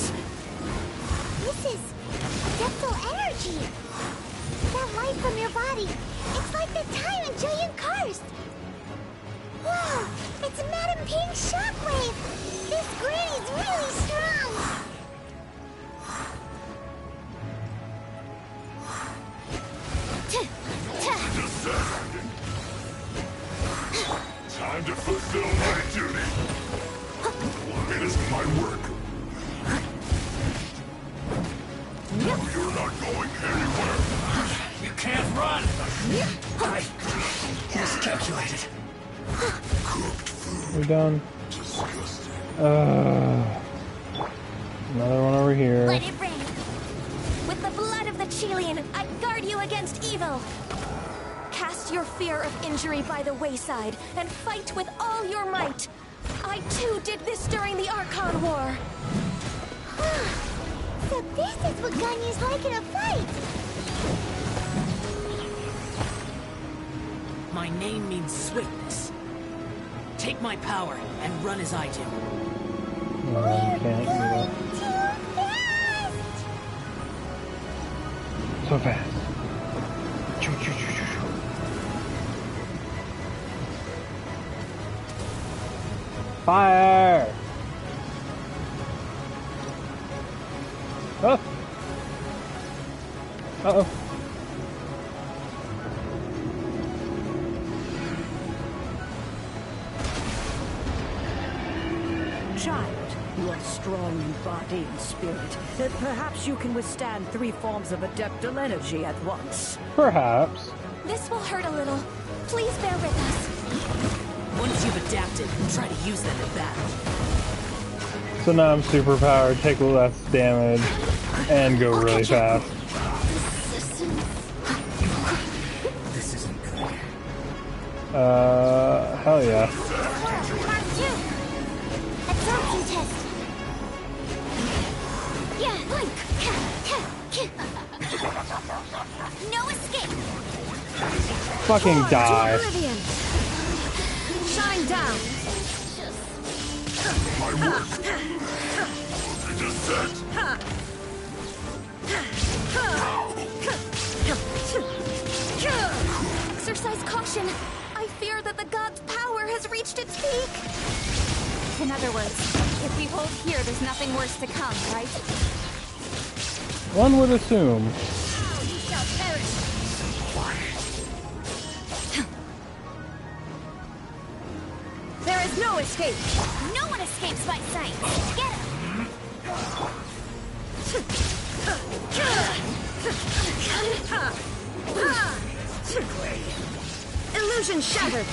This is adeptal energy. That light from your body. It's like the time in Julian Karst. Whoa, it's Madame Pink's shockwave. This granny's really strong. Time to fulfill my duty. It is my work. No, you're not going anywhere. You can't run. I miscalculated. Cooked food. We're done. Another one over here. Let it rain. With the blood of the Chilean, I guard you against evil. Cast your fear of injury by the wayside and fight with all your might. I too did this during the Archon War. So this is what Ganyu's like in a fight. My name means swiftness. Take my power and run as I do. No, you can't do that. So fast. Choo, choo, choo, choo, choo. Fire! Oh! Uh-oh. Child, you are strong in body and spirit. Perhaps you can withstand 3 forms of adeptal energy at once. Perhaps. This will hurt a little. Please bear with us. Once you've adapted, try to use them in battle. So now I'm super powered, take less damage, and go really fast. This isn't good. Hell yeah. Mark 2. Absorption test. Yeah, blink. No escape. Fucking die. Oblivion. Shine down. My work. It is set. exercise caution. I fear that the god's power has reached its peak. In other words, if we hold here, there's nothing worse to come, right? One would assume. Now you shall perish. There is no escape. No one escapes my sight. Get him! Illusion shattered.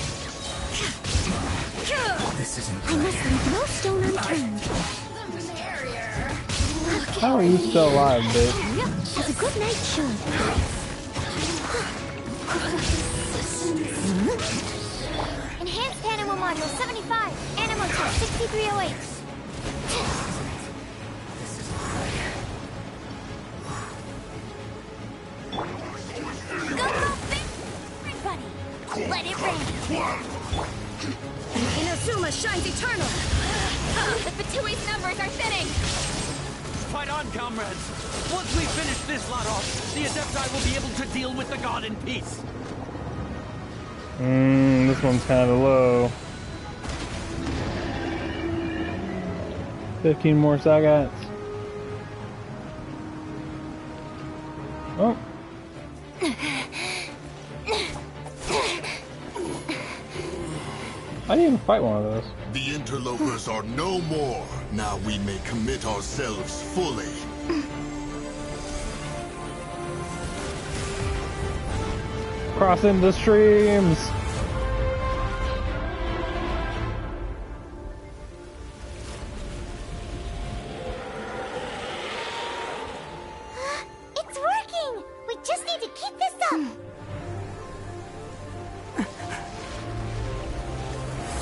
This isn't I must leave no stone unturned. How are you still alive, bitch? As a good night should. Enhanced Animal Module 75. Animal Type 6308. Go, everybody! Let it rain! Inazuma shines eternal. The Fatui's numbers are thinning! Fight on, comrades! Once we finish this lot off, the Adepti will be able to deal with the god in peace. This one's kind of low. 15 more Saggats. Oh. I didn't even fight one of those. The interlopers are no more. Now we may commit ourselves fully. Crossing the streams. It's working! We just need to keep this up!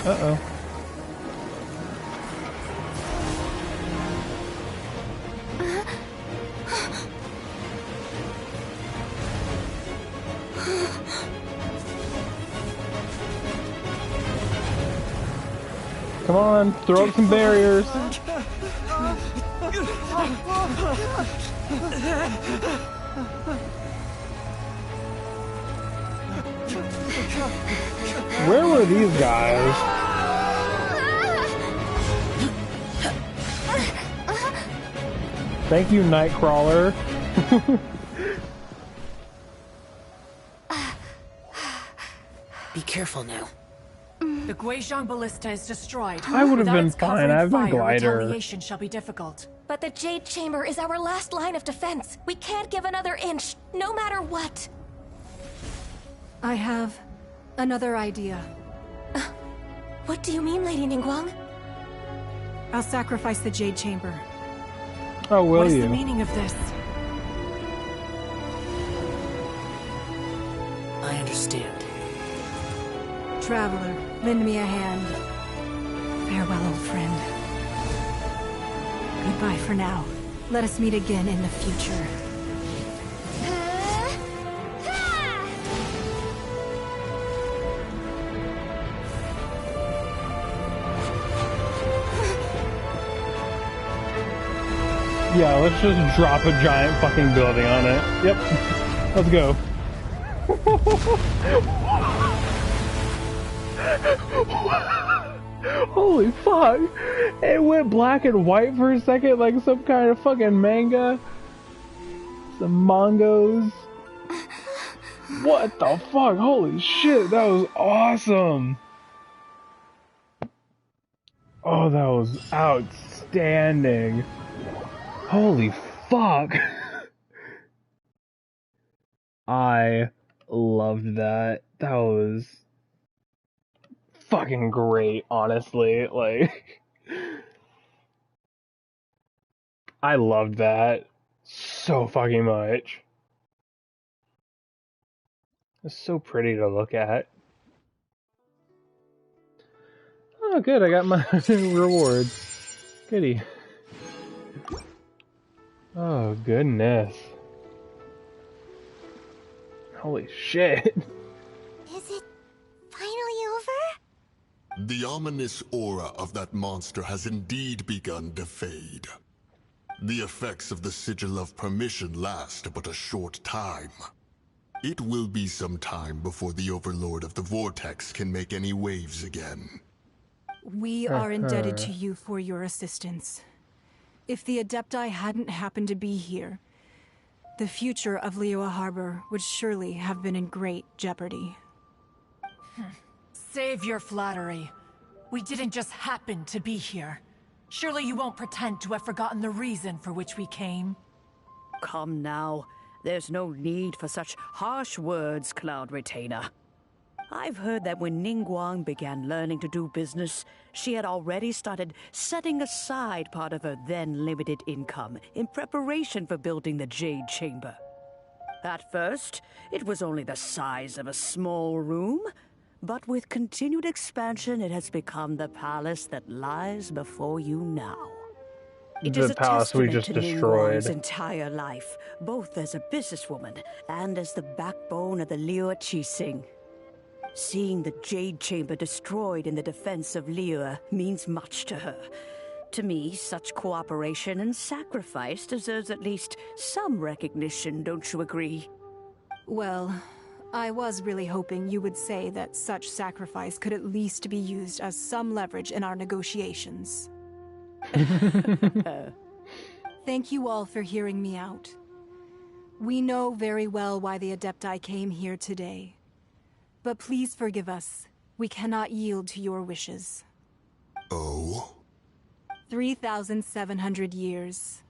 Uh-oh. Come on, throw up some barriers. Where were these guys? Thank you, Nightcrawler. Be careful now. The Guizhong Ballista is destroyed. I would have Without been its fine. covering I have my fire, glider. Retaliation shall be difficult. But the Jade Chamber is our last line of defense. We can't give another inch, no matter what. I have another idea. What do you mean, Lady Ningguang? I'll sacrifice the Jade Chamber. Oh, will What is you? the meaning of this? I understand. Traveler, lend me a hand. Farewell, old friend. Goodbye for now. Let us meet again in the future. Yeah, let's just drop a giant fucking building on it. Yep. Let's go. Holy fuck! It went black and white for a second like some kind of fucking manga. Some mangos. What the fuck? Holy shit, that was awesome! Oh, that was outstanding. Holy fuck! I loved that. That was fucking great, honestly. Like, I loved that so fucking much. It's so pretty to look at. Oh, good, I got my reward. Goody. Oh, goodness. Holy shit. Is it finally over? The ominous aura of that monster has indeed begun to fade. The effects of the Sigil of Permission last but a short time. It will be some time before the Overlord of the Vortex can make any waves again. We are indebted to you for your assistance. If the Adepti hadn't happened to be here, the future of Liyue Harbor would surely have been in great jeopardy. Save your flattery. We didn't just happen to be here. Surely you won't pretend to have forgotten the reason for which we came? Come now. There's no need for such harsh words, Cloud Retainer. I've heard that when Ningguang began learning to do business, she had already started setting aside part of her then limited income in preparation for building the Jade Chamber. At first, it was only the size of a small room, but with continued expansion, it has become the palace that lies before you now. It is a testament to Ningguang's entire life, both as a businesswoman and as the backbone of the Liyue Qixing. Seeing the Jade Chamber destroyed in the defense of Liyue means much to her. To me, such cooperation and sacrifice deserves at least some recognition, don't you agree? Well, I was really hoping you would say that such sacrifice could at least be used as some leverage in our negotiations. Thank you all for hearing me out. We know very well why the Adepti came here today. But please forgive us. We cannot yield to your wishes. Oh? 3,700 years.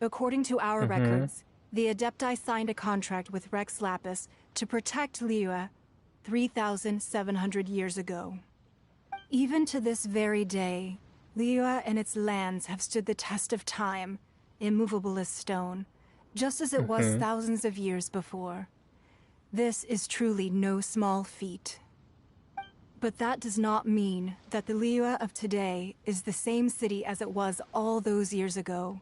According to our records, the Adepti signed a contract with Rex Lapis to protect Liyue 3,700 years ago. Even to this very day, Liyue and its lands have stood the test of time, immovable as stone, just as it was thousands of years before. This is truly no small feat. But that does not mean that the Liyue of today is the same city as it was all those years ago.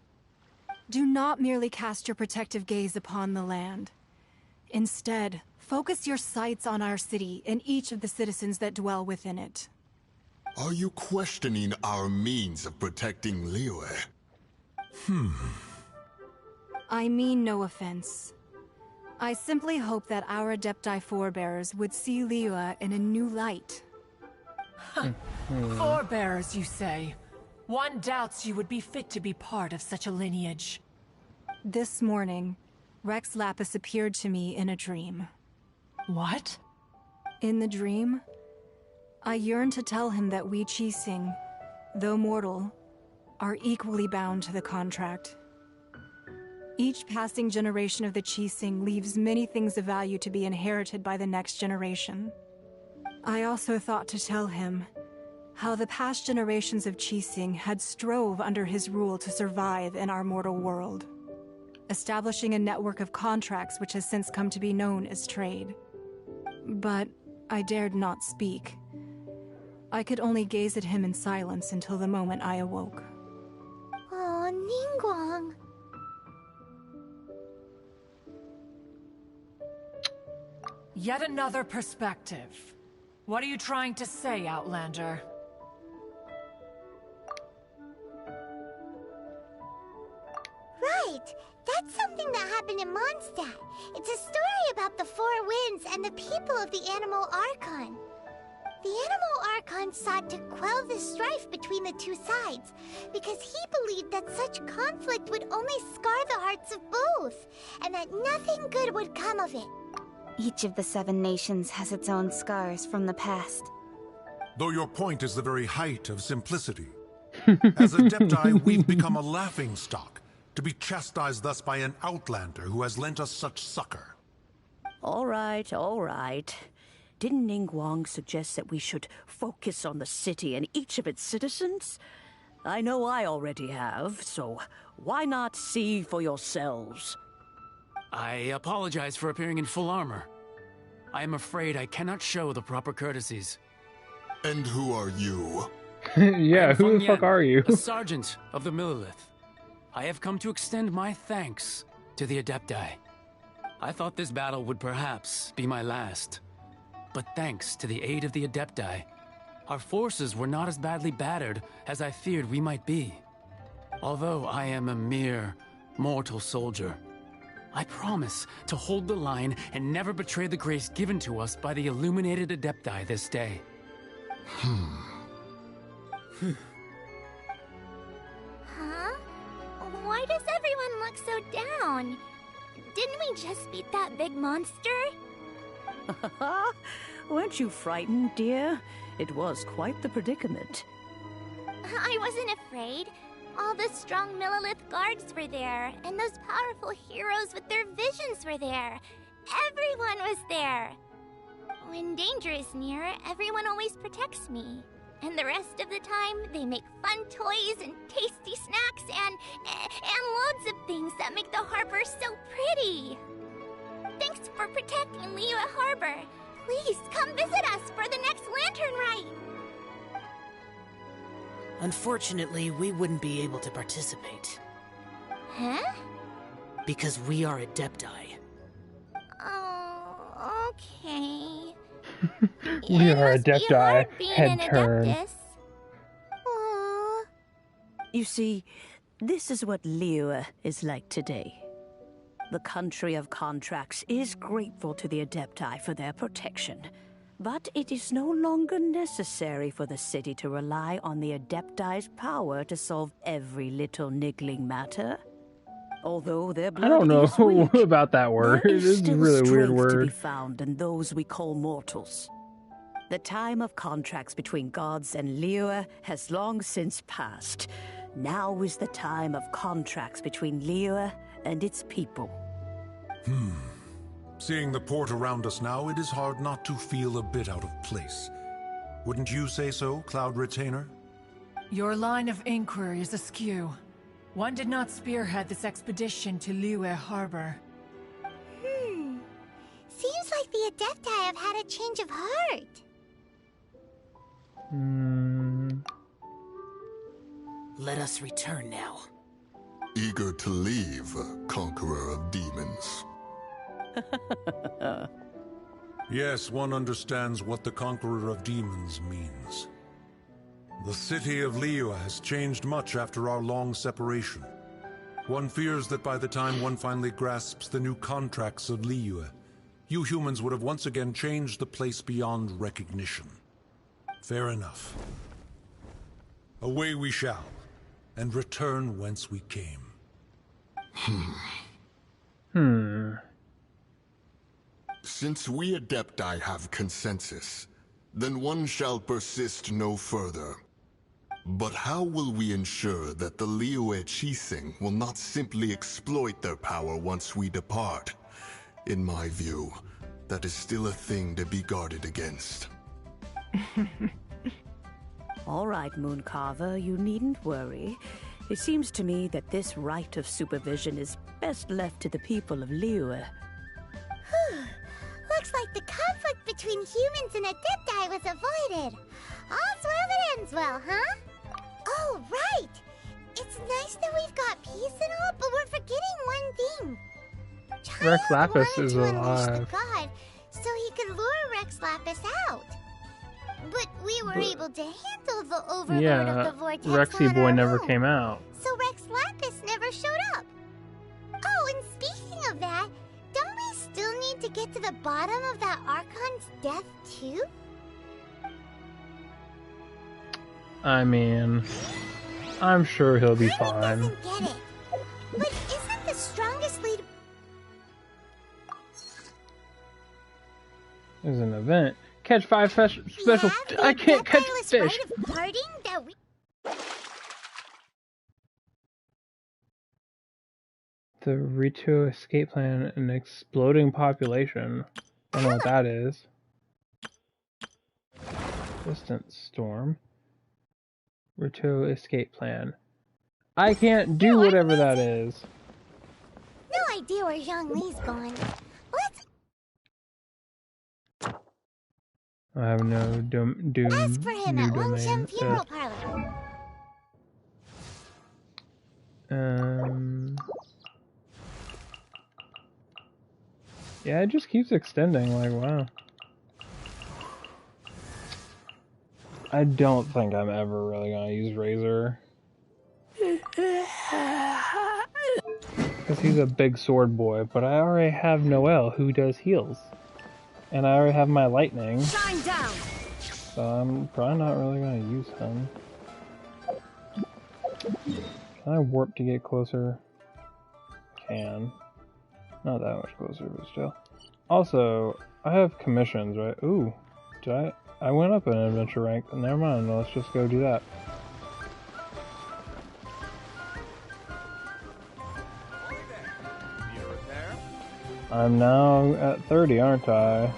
Do not merely cast your protective gaze upon the land. Instead, focus your sights on our city and each of the citizens that dwell within it. Are you questioning our means of protecting Liyue? I mean no offense. I simply hope that our Adepti forebears would see Liyue in a new light. Forebears, you say? One doubts you would be fit to be part of such a lineage. This morning, Rex Lapis appeared to me in a dream. What? In the dream, I yearned to tell him that we Qixing, though mortal, are equally bound to the contract. Each passing generation of the Qixing leaves many things of value to be inherited by the next generation. I also thought to tell him how the past generations of Qixing had strove under his rule to survive in our mortal world, establishing a network of contracts which has since come to be known as trade. But I dared not speak. I could only gaze at him in silence until the moment I awoke. Oh, Ningguang. Yet another perspective. What are you trying to say, Outlander? Right! That's something that happened in Mondstadt. It's a story about the Four Winds and the people of the Animal Archon. The Animal Archon sought to quell the strife between the two sides, because he believed that such conflict would only scar the hearts of both, and that nothing good would come of it. Each of the 7 nations has its own scars from the past. Though your point is the very height of simplicity. As Adepti, we've become a laughingstock, to be chastised thus by an outlander who has lent us such succor. All right, all right. Didn't Ningguang suggest that we should focus on the city and each of its citizens? I know I already have, so why not see for yourselves? I apologize for appearing in full armor. I am afraid I cannot show the proper courtesies. And who are you? Yeah, who the fuck are you? A sergeant of the Millelith. I have come to extend my thanks to the Adepti. I thought this battle would perhaps be my last. But thanks to the aid of the Adepti, our forces were not as badly battered as I feared we might be. Although I am a mere mortal soldier, I promise to hold the line and never betray the grace given to us by the illuminated Adepti this day. Huh? Why does everyone look so down? Didn't we just beat that big monster? Weren't you frightened, dear? It was quite the predicament. I wasn't afraid. All the strong Millelith guards were there, and those powerful heroes with their visions were there. Everyone was there. When danger is near, everyone always protects me. And the rest of the time, they make fun toys and tasty snacks and loads of things that make the harbor so pretty. Thanks for protecting Liyue Harbor. Please come visit us for the next lantern rite. Unfortunately, we wouldn't be able to participate. Huh? Because we are Adepti. Oh, okay. We are Adepti. Head turn. You see, this is what Liyue is like today. The country of contracts is grateful to the Adepti for their protection. But it is no longer necessary for the city to rely on the Adepti's power to solve every little niggling matter. Although their blood I don't know is weak, about that word. there It's is a still really weird strength to be word. found in those we call mortals. The time of contracts between gods and Liyue has long since passed. Now is the time of contracts between Liyue and its people. Seeing the port around us now, it is hard not to feel a bit out of place. Wouldn't you say so, Cloud Retainer? Your line of inquiry is askew. One did not spearhead this expedition to Liyue Harbor. Seems like the Adepti have had a change of heart. Let us return now. Eager to leave, Conqueror of Demons. Yes, one understands what the Conqueror of Demons means. The city of Liyue has changed much after our long separation. One fears that by the time one finally grasps the new contracts of Liyue, you humans would have once again changed the place beyond recognition. Fair enough. Away we shall, and return whence we came. Since we Adepti have consensus, then one shall persist no further. But how will we ensure that the Liyue Qixing will not simply exploit their power once we depart? In my view, that is still a thing to be guarded against. All right, Mooncarver, you needn't worry. It seems to me that this right of supervision is best left to the people of Liyue. Looks like the conflict between humans and Adepti was avoided. All's well that ends well, huh? Oh, right! It's nice that we've got peace and all, but we're forgetting one thing. Rex Lapis wanted is to unleash the alive. god so he could lure Rex Lapis out. But we were able to handle the overlord of the Vortex Rexy on Boy our never own. came out. So Rex Lapis never showed up. Oh, and speaking of that, don't we still need to get to the bottom of that Archon's death too? I mean, I'm sure he'll be fine. Doesn't get it. But isn't the strongest lead... There's an event. Catch 5 special. I can't catch fish. Right of parting that we... The Rito escape plan, an exploding population. I don't know what that is. Distant storm. Rito escape plan. I can't do whatever that is. No idea where Zhongli's going. Let's I have no ask for him new at domain. Wangshan Funeral Parlor. Yeah, it just keeps extending, like, wow. I don't think I'm ever really gonna use Razor. Because he's a big sword boy, but I already have Noelle who does heals. And I already have my lightning. Shine down. So I'm probably not really going to use him. Can I warp to get closer? Can. Not that much closer, but still. Also, I have commissions, right? Ooh, did I went up an adventure rank. Never mind, let's just go do that. I'm now at 30, aren't I?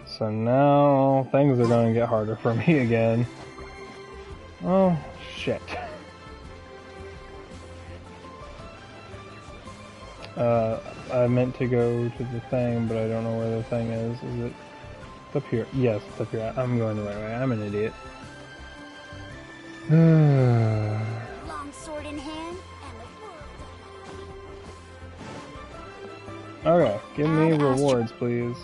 So now things are going to get harder for me again. Oh, shit. I meant to go to the thing, but I don't know where the thing is. Is it up here? Yes, it's up here. I'm going the right way. I'm an idiot. Long sword in hand, and the world. Okay, give me rewards, please.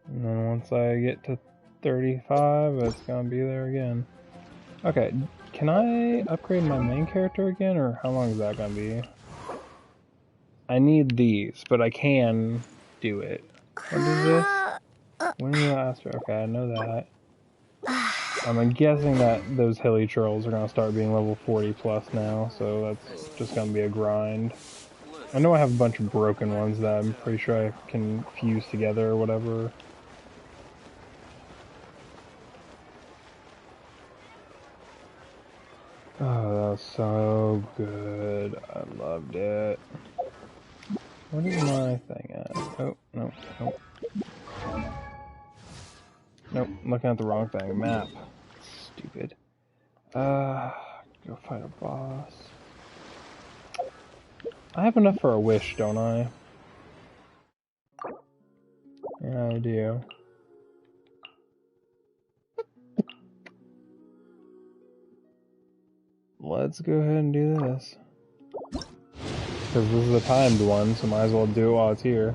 And then once I get to 35, it's gonna be there again. Okay, can I upgrade my main character again, or how long is that gonna be? I need these, but I can do it. What is this? When you ask for? Okay, I know that. I'm guessing that those hilly trolls are gonna start being level 40 plus now, so that's just gonna be a grind. I know I have a bunch of broken ones that I'm pretty sure I can fuse together or whatever. Oh, that was so good. I loved it. What is my thing at? Oh, no, nope. Nope, I'm looking at the wrong thing. Map. Stupid. Go fight a boss. I have enough for a wish, don't I? Yeah, I do. Let's go ahead and do this. Because this is a timed one, so might as well do it while it's here.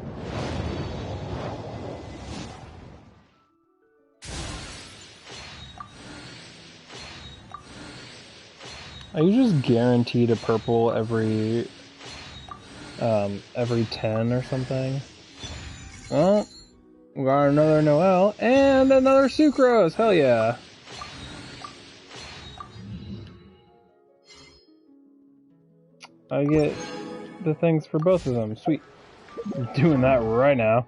Are you just guaranteed a purple every 10 or something? Oh, we got another Noelle and another Sucrose. Hell yeah! I get the things for both of them. Sweet. I'm doing that right now.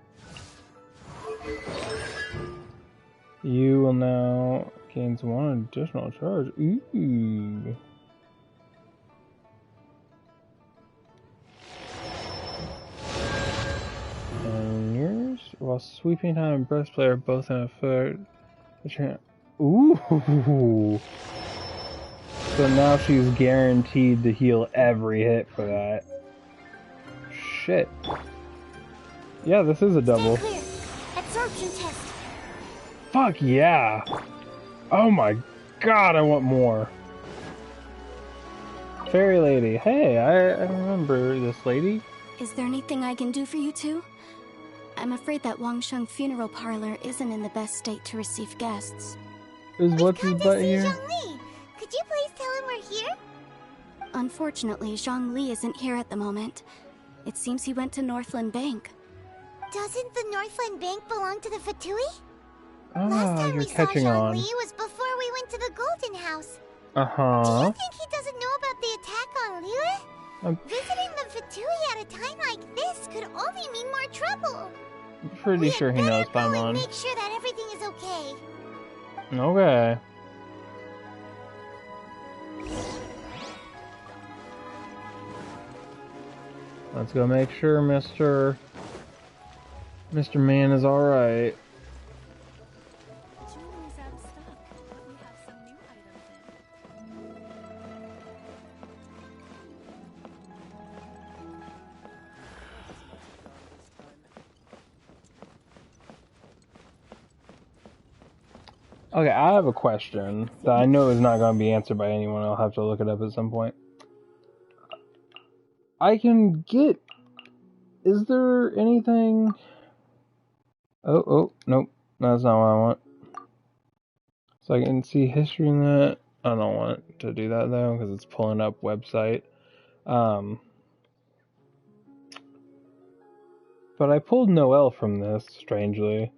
You will now gain one additional charge. Ooh. And yours? While sweeping time and breastplate are both in effect. Ooh. So now she's guaranteed to heal every hit for that. Shit. Yeah, this is a double. Absorption test. Fuck yeah! Oh my god, I want more. Fairy lady. Hey, I remember this lady. Is there anything I can do for you two? I'm afraid that Wangsheng funeral parlor isn't in the best state to receive guests. Is what's his butt here? Could you please tell him we're here? Unfortunately, Zhongli isn't here at the moment. It seems he went to Northland Bank. Doesn't the Northland Bank belong to the Fatui? Last time you're catching on. Zhongli was before we went to the Golden House. Uh-huh. Do you think he doesn't know about the attack on Liyue? Visiting the Fatui at a time like this could only mean more trouble. I'm pretty sure he knows Paimon. Make sure that everything is okay. Okay. Let's go make sure Mr. Man is alright. Okay, I have a question that I know is not going to be answered by anyone. I'll have to look it up at some point. I can get... Is there anything... Oh, nope. That's not what I want. So I can see history in that. I don't want to do that though, because it's pulling up website. But I pulled Noelle from this, strangely.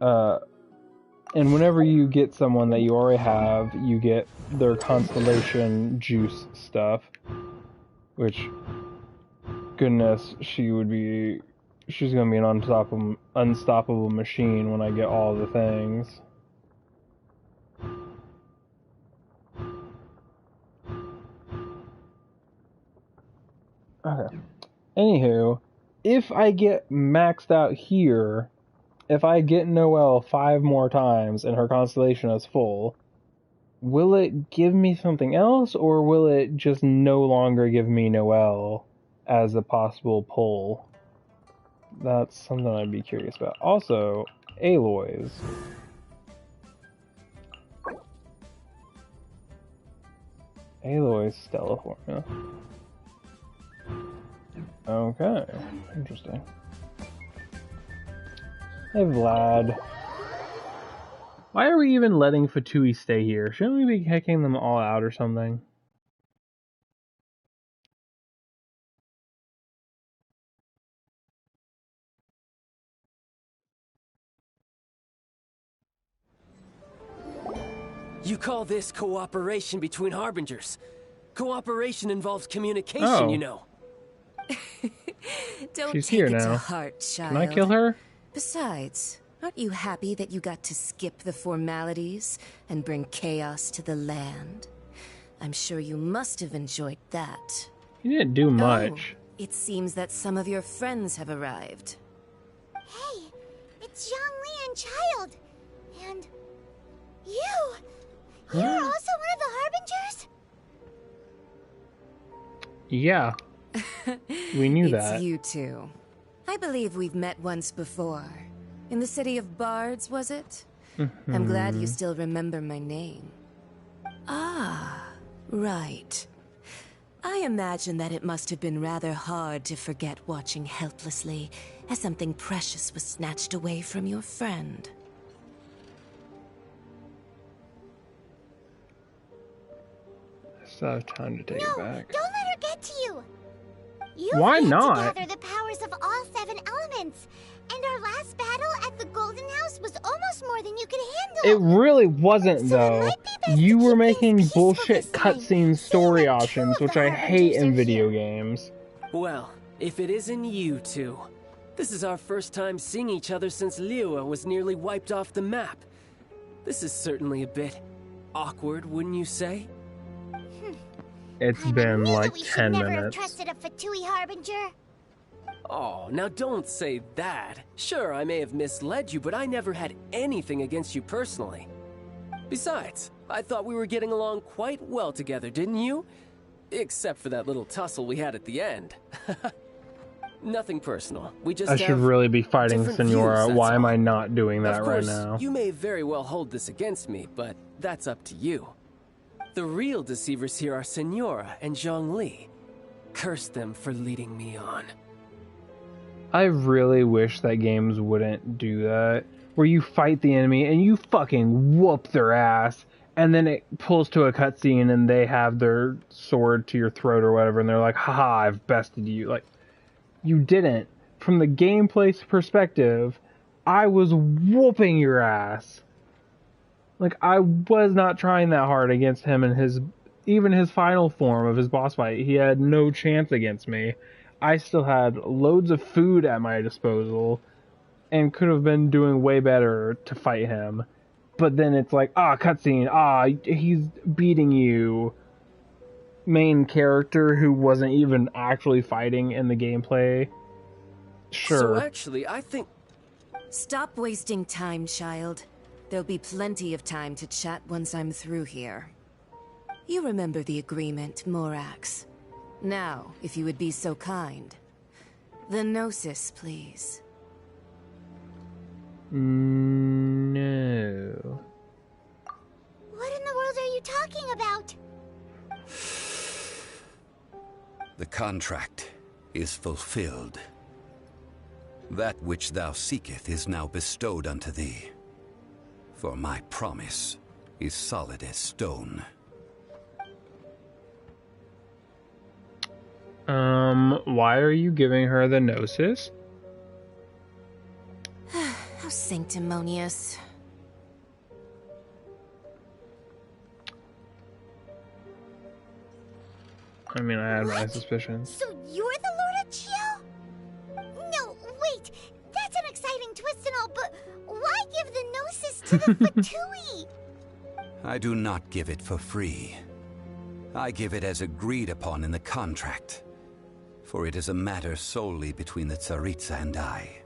And whenever you get someone that you already have, you get their constellation juice stuff. Which, goodness, she's gonna be an unstoppable machine when I get all the things. Okay. Anywho, if I get maxed out here, if I get Noelle 5 more times and her constellation is full, will it give me something else, or will it just no longer give me Noelle as a possible pull? That's something I'd be curious about. Also, Aloys. Aloys Stella formula. Okay, interesting. Hey Vlad. Why are we even letting Fatui stay here? Shouldn't we be kicking them all out or something? You call this cooperation between Harbingers? Cooperation involves communication, you know. Don't She's take here it now. to heart, child. Can I kill her? Besides, aren't you happy that you got to skip the formalities and bring chaos to the land? I'm sure you must have enjoyed that. You didn't do much. Oh, it seems that some of your friends have arrived. Hey, it's Zhongli and Child. And you. You're also one of the Harbingers? Yeah. We knew that. It's you two. I believe we've met once before. In the city of Bards, was it? I'm glad you still remember my name. Ah, right. I imagine that it must have been rather hard to forget watching helplessly as something precious was snatched away from your friend. I still have time to take it back. Don't let her get to you. Why not? Together the powers of all 7 elements. And our last battle at the Golden House was almost more than you could handle. It really wasn't, though. You were making bullshit cutscene story options, which I hate in video games. Well, if it isn't you two. This is our first time seeing each other since Liyue was nearly wiped off the map. This is certainly a bit awkward, wouldn't you say? It's been like 10 we should never minutes. have trusted a Fatui Harbinger. Oh, now don't say that. Sure, I may have misled you, but I never had anything against you personally. Besides, I thought we were getting along quite well together, didn't you? Except for that little tussle we had at the end. Nothing personal. We just I should really be fighting Senora. Views, Why am I not doing that of course, right now? You may very well hold this against me, but that's up to you. The real deceivers here are Senora and Zhongli. Curse them for leading me on. I really wish that games wouldn't do that. Where you fight the enemy and you fucking whoop their ass, and then it pulls to a cutscene and they have their sword to your throat or whatever, and they're like, haha, I've bested you. Like, you didn't. From the gameplay perspective, I was whooping your ass. Like, I was not trying that hard against him and even his final form of his boss fight. He had no chance against me. I still had loads of food at my disposal and could have been doing way better to fight him. But then it's like, cutscene, he's beating you. Main character who wasn't even actually fighting in the gameplay. Sure. So actually, I think... Stop wasting time, child. There'll be plenty of time to chat once I'm through here. You remember the agreement, Morax. Now, if you would be so kind. The Gnosis, please. No. What in the world are you talking about? The contract is fulfilled. That which thou seeketh is now bestowed unto thee. For my promise is solid as stone. Why are you giving her the Gnosis? How sanctimonious. I mean, I had my suspicions. So you're the Lord of Chio? No, wait. That's an exciting twist and all, but why give the Gnosis to the Fatui? I do not give it for free. I give it as agreed upon in the contract. For it is a matter solely between the Tsaritsa and I.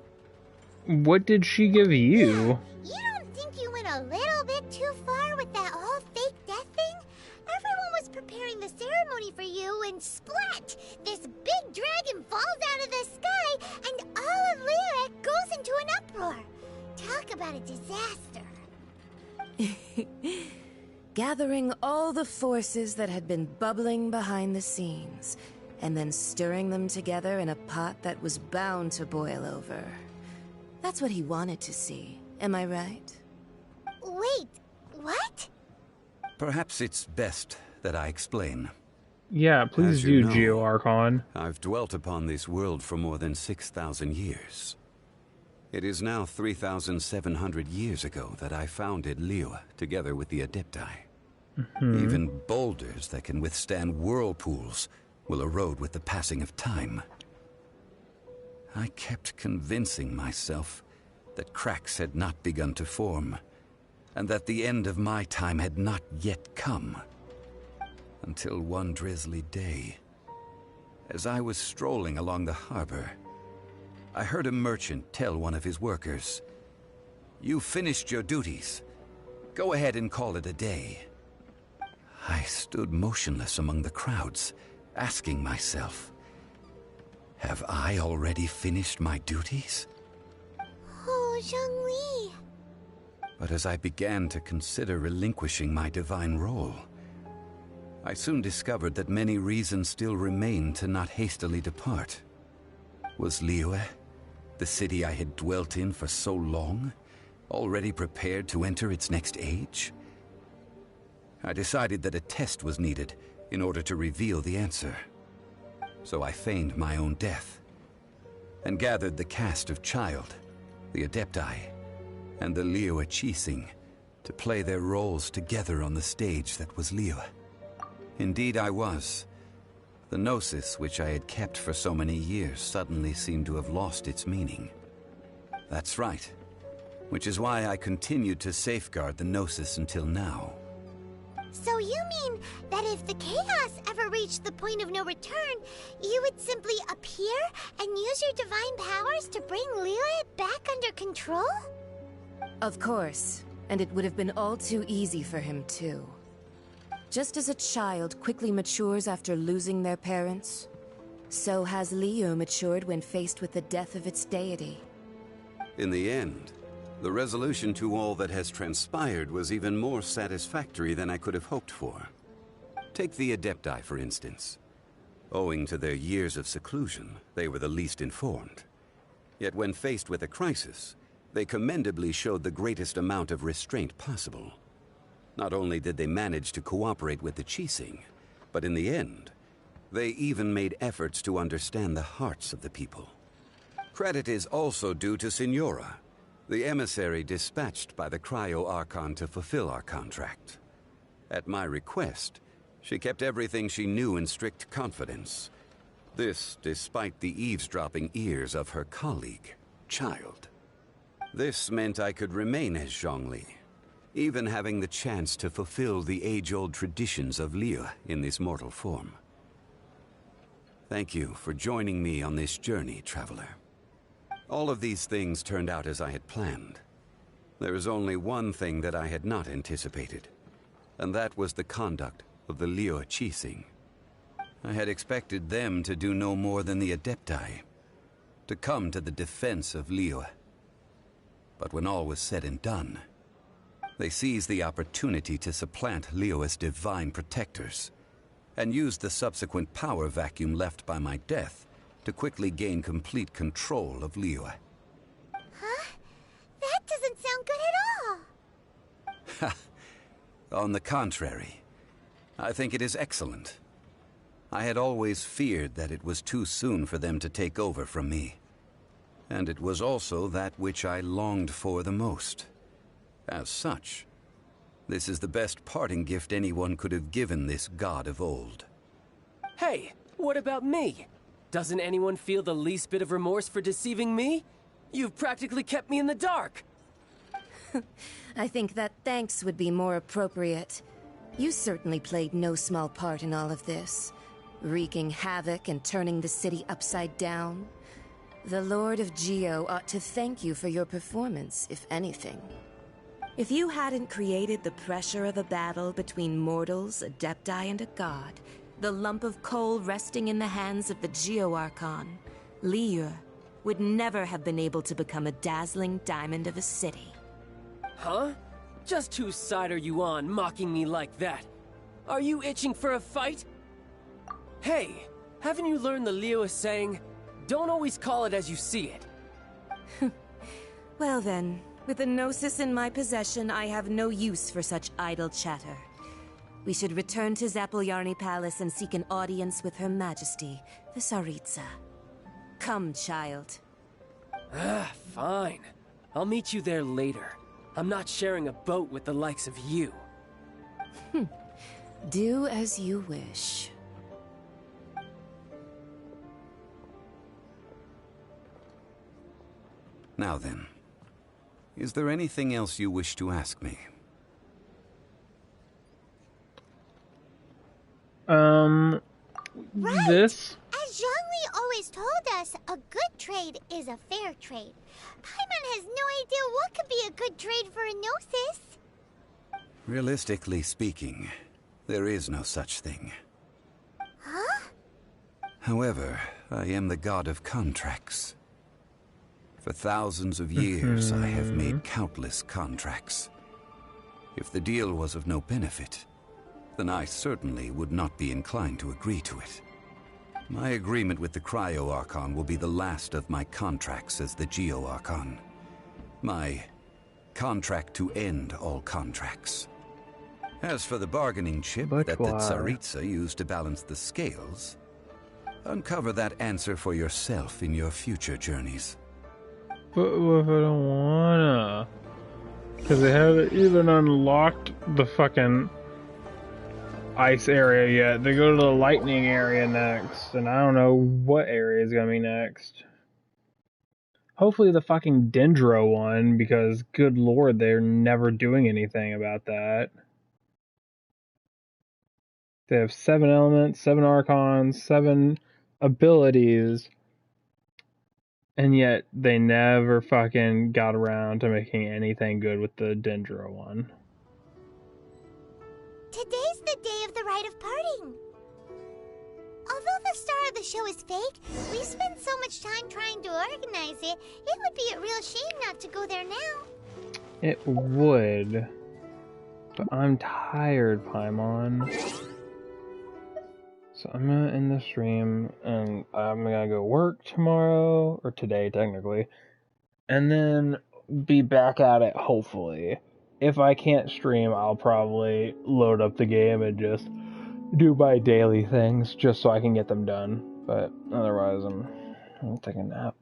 What did she give you? You don't think you went a little bit too far with that whole fake death thing? Everyone was preparing the ceremony for you and splat! This big dragon falls out of the sky and all of Lyric goes into an uproar. Talk about a disaster. Gathering all the forces that had been bubbling behind the scenes, and then stirring them together in a pot that was bound to boil over. That's what he wanted to see, am I right? Wait, what? Perhaps it's best that I explain. Yeah, please As you do, know, Geo Archon. I've dwelt upon this world for more than 6,000 years. It is now 3,700 years ago that I founded Liyue together with the Adepti. Even boulders that can withstand whirlpools will erode with the passing of time. I kept convincing myself that cracks had not begun to form, and that the end of my time had not yet come. Until one drizzly day, as I was strolling along the harbor, I heard a merchant tell one of his workers, "You've finished your duties. Go ahead and call it a day." I stood motionless among the crowds, asking myself, have I already finished my duties? Oh, Zhongli. But as I began to consider relinquishing my divine role, I soon discovered that many reasons still remained to not hastily depart. Was Liyue, the city I had dwelt in for so long, already prepared to enter its next age? I decided that a test was needed in order to reveal the answer. So I feigned my own death, and gathered the cast of Child, the Adepti, and the Liyue Qixing to play their roles together on the stage that was Liyue. Indeed I was. The Gnosis, which I had kept for so many years, suddenly seemed to have lost its meaning. That's right, which is why I continued to safeguard the Gnosis until now. So you mean that if the chaos ever reached the point of no return, you would simply appear and use your divine powers to bring Liyue back under control? Of course, and it would have been all too easy for him too. Just as a child quickly matures after losing their parents, so has Liyue matured when faced with the death of its deity. In the end, the resolution to all that has transpired was even more satisfactory than I could have hoped for. Take the Adepti, for instance. Owing to their years of seclusion, they were the least informed. Yet when faced with a crisis, they commendably showed the greatest amount of restraint possible. Not only did they manage to cooperate with the Qixing, but in the end, they even made efforts to understand the hearts of the people. Credit is also due to Signora, the emissary dispatched by the Cryo Archon to fulfill our contract. At my request, she kept everything she knew in strict confidence. This despite the eavesdropping ears of her colleague, Child. This meant I could remain as Zhongli, even having the chance to fulfill the age-old traditions of Liyue in this mortal form. Thank you for joining me on this journey, Traveler. All of these things turned out as I had planned. There is only one thing that I had not anticipated, and that was the conduct of the Liyue Qixing. I had expected them to do no more than the Adepti, to come to the defense of Liyue. But when all was said and done, they seized the opportunity to supplant Liyue as divine protectors, and used the subsequent power vacuum left by my death to quickly gain complete control of Liyue. On the contrary, I think it is excellent. I had always feared that it was too soon for them to take over from me. And it was also that which I longed for the most. As such, this is the best parting gift anyone could have given this god of old. Hey, what about me? Doesn't anyone feel the least bit of remorse for deceiving me? You've practically kept me in the dark. I think that thanks would be more appropriate. You certainly played no small part in all of this, wreaking havoc and turning the city upside down. The Lord of Geo ought to thank you for your performance, if anything. If you hadn't created the pressure of a battle between mortals, adepti, and a god, the lump of coal resting in the hands of the Geo Archon, Liyue, would never have been able to become a dazzling diamond of a city. Huh? Just whose side are you on, mocking me like that? Are you itching for a fight? Hey, haven't you learned the Liyue saying, don't always call it as you see it? Well then, with the Gnosis in my possession, I have no use for such idle chatter. We should return to Zapoljarny Palace and seek an audience with Her Majesty, the Tsaritsa. Come, child. Fine. I'll meet you there later. I'm not sharing a boat with the likes of you. Do as you wish. Now then, is there anything else you wish to ask me? Right. This? As Zhongli always told us, a good trade is a fair trade. Paimon has no idea what could be a good trade for a Gnosis. Realistically speaking, there is no such thing. Huh? However, I am the god of contracts. For thousands of years, I have made countless contracts. If the deal was of no benefit, then I certainly would not be inclined to agree to it. My agreement with the Cryo Archon will be the last of my contracts as the Geo Archon. My contract to end all contracts. As for the bargaining chip that the Tsaritsa used to balance the scales, uncover that answer for yourself in your future journeys. But what if I don't wanna? Because they haven't even unlocked the fucking ice area yet. They go to the lightning area next, and I don't know what area is gonna be next. Hopefully the fucking Dendro one, because good lord, they're never doing anything about that. They have 7 elements, 7 archons, 7 abilities, and yet they never fucking got around to making anything good with the Dendro one. Today's the day of the rite of parting. Although the star of the show is fake, we've spent so much time trying to organize it, it would be a real shame not to go there now. It would. But I'm tired, Paimon. So I'm gonna end the stream, and I'm gonna go work tomorrow, or today technically, and then be back at it, hopefully. If I can't stream, I'll probably load up the game and just do my daily things, just so I can get them done. But otherwise, I'm taking a nap.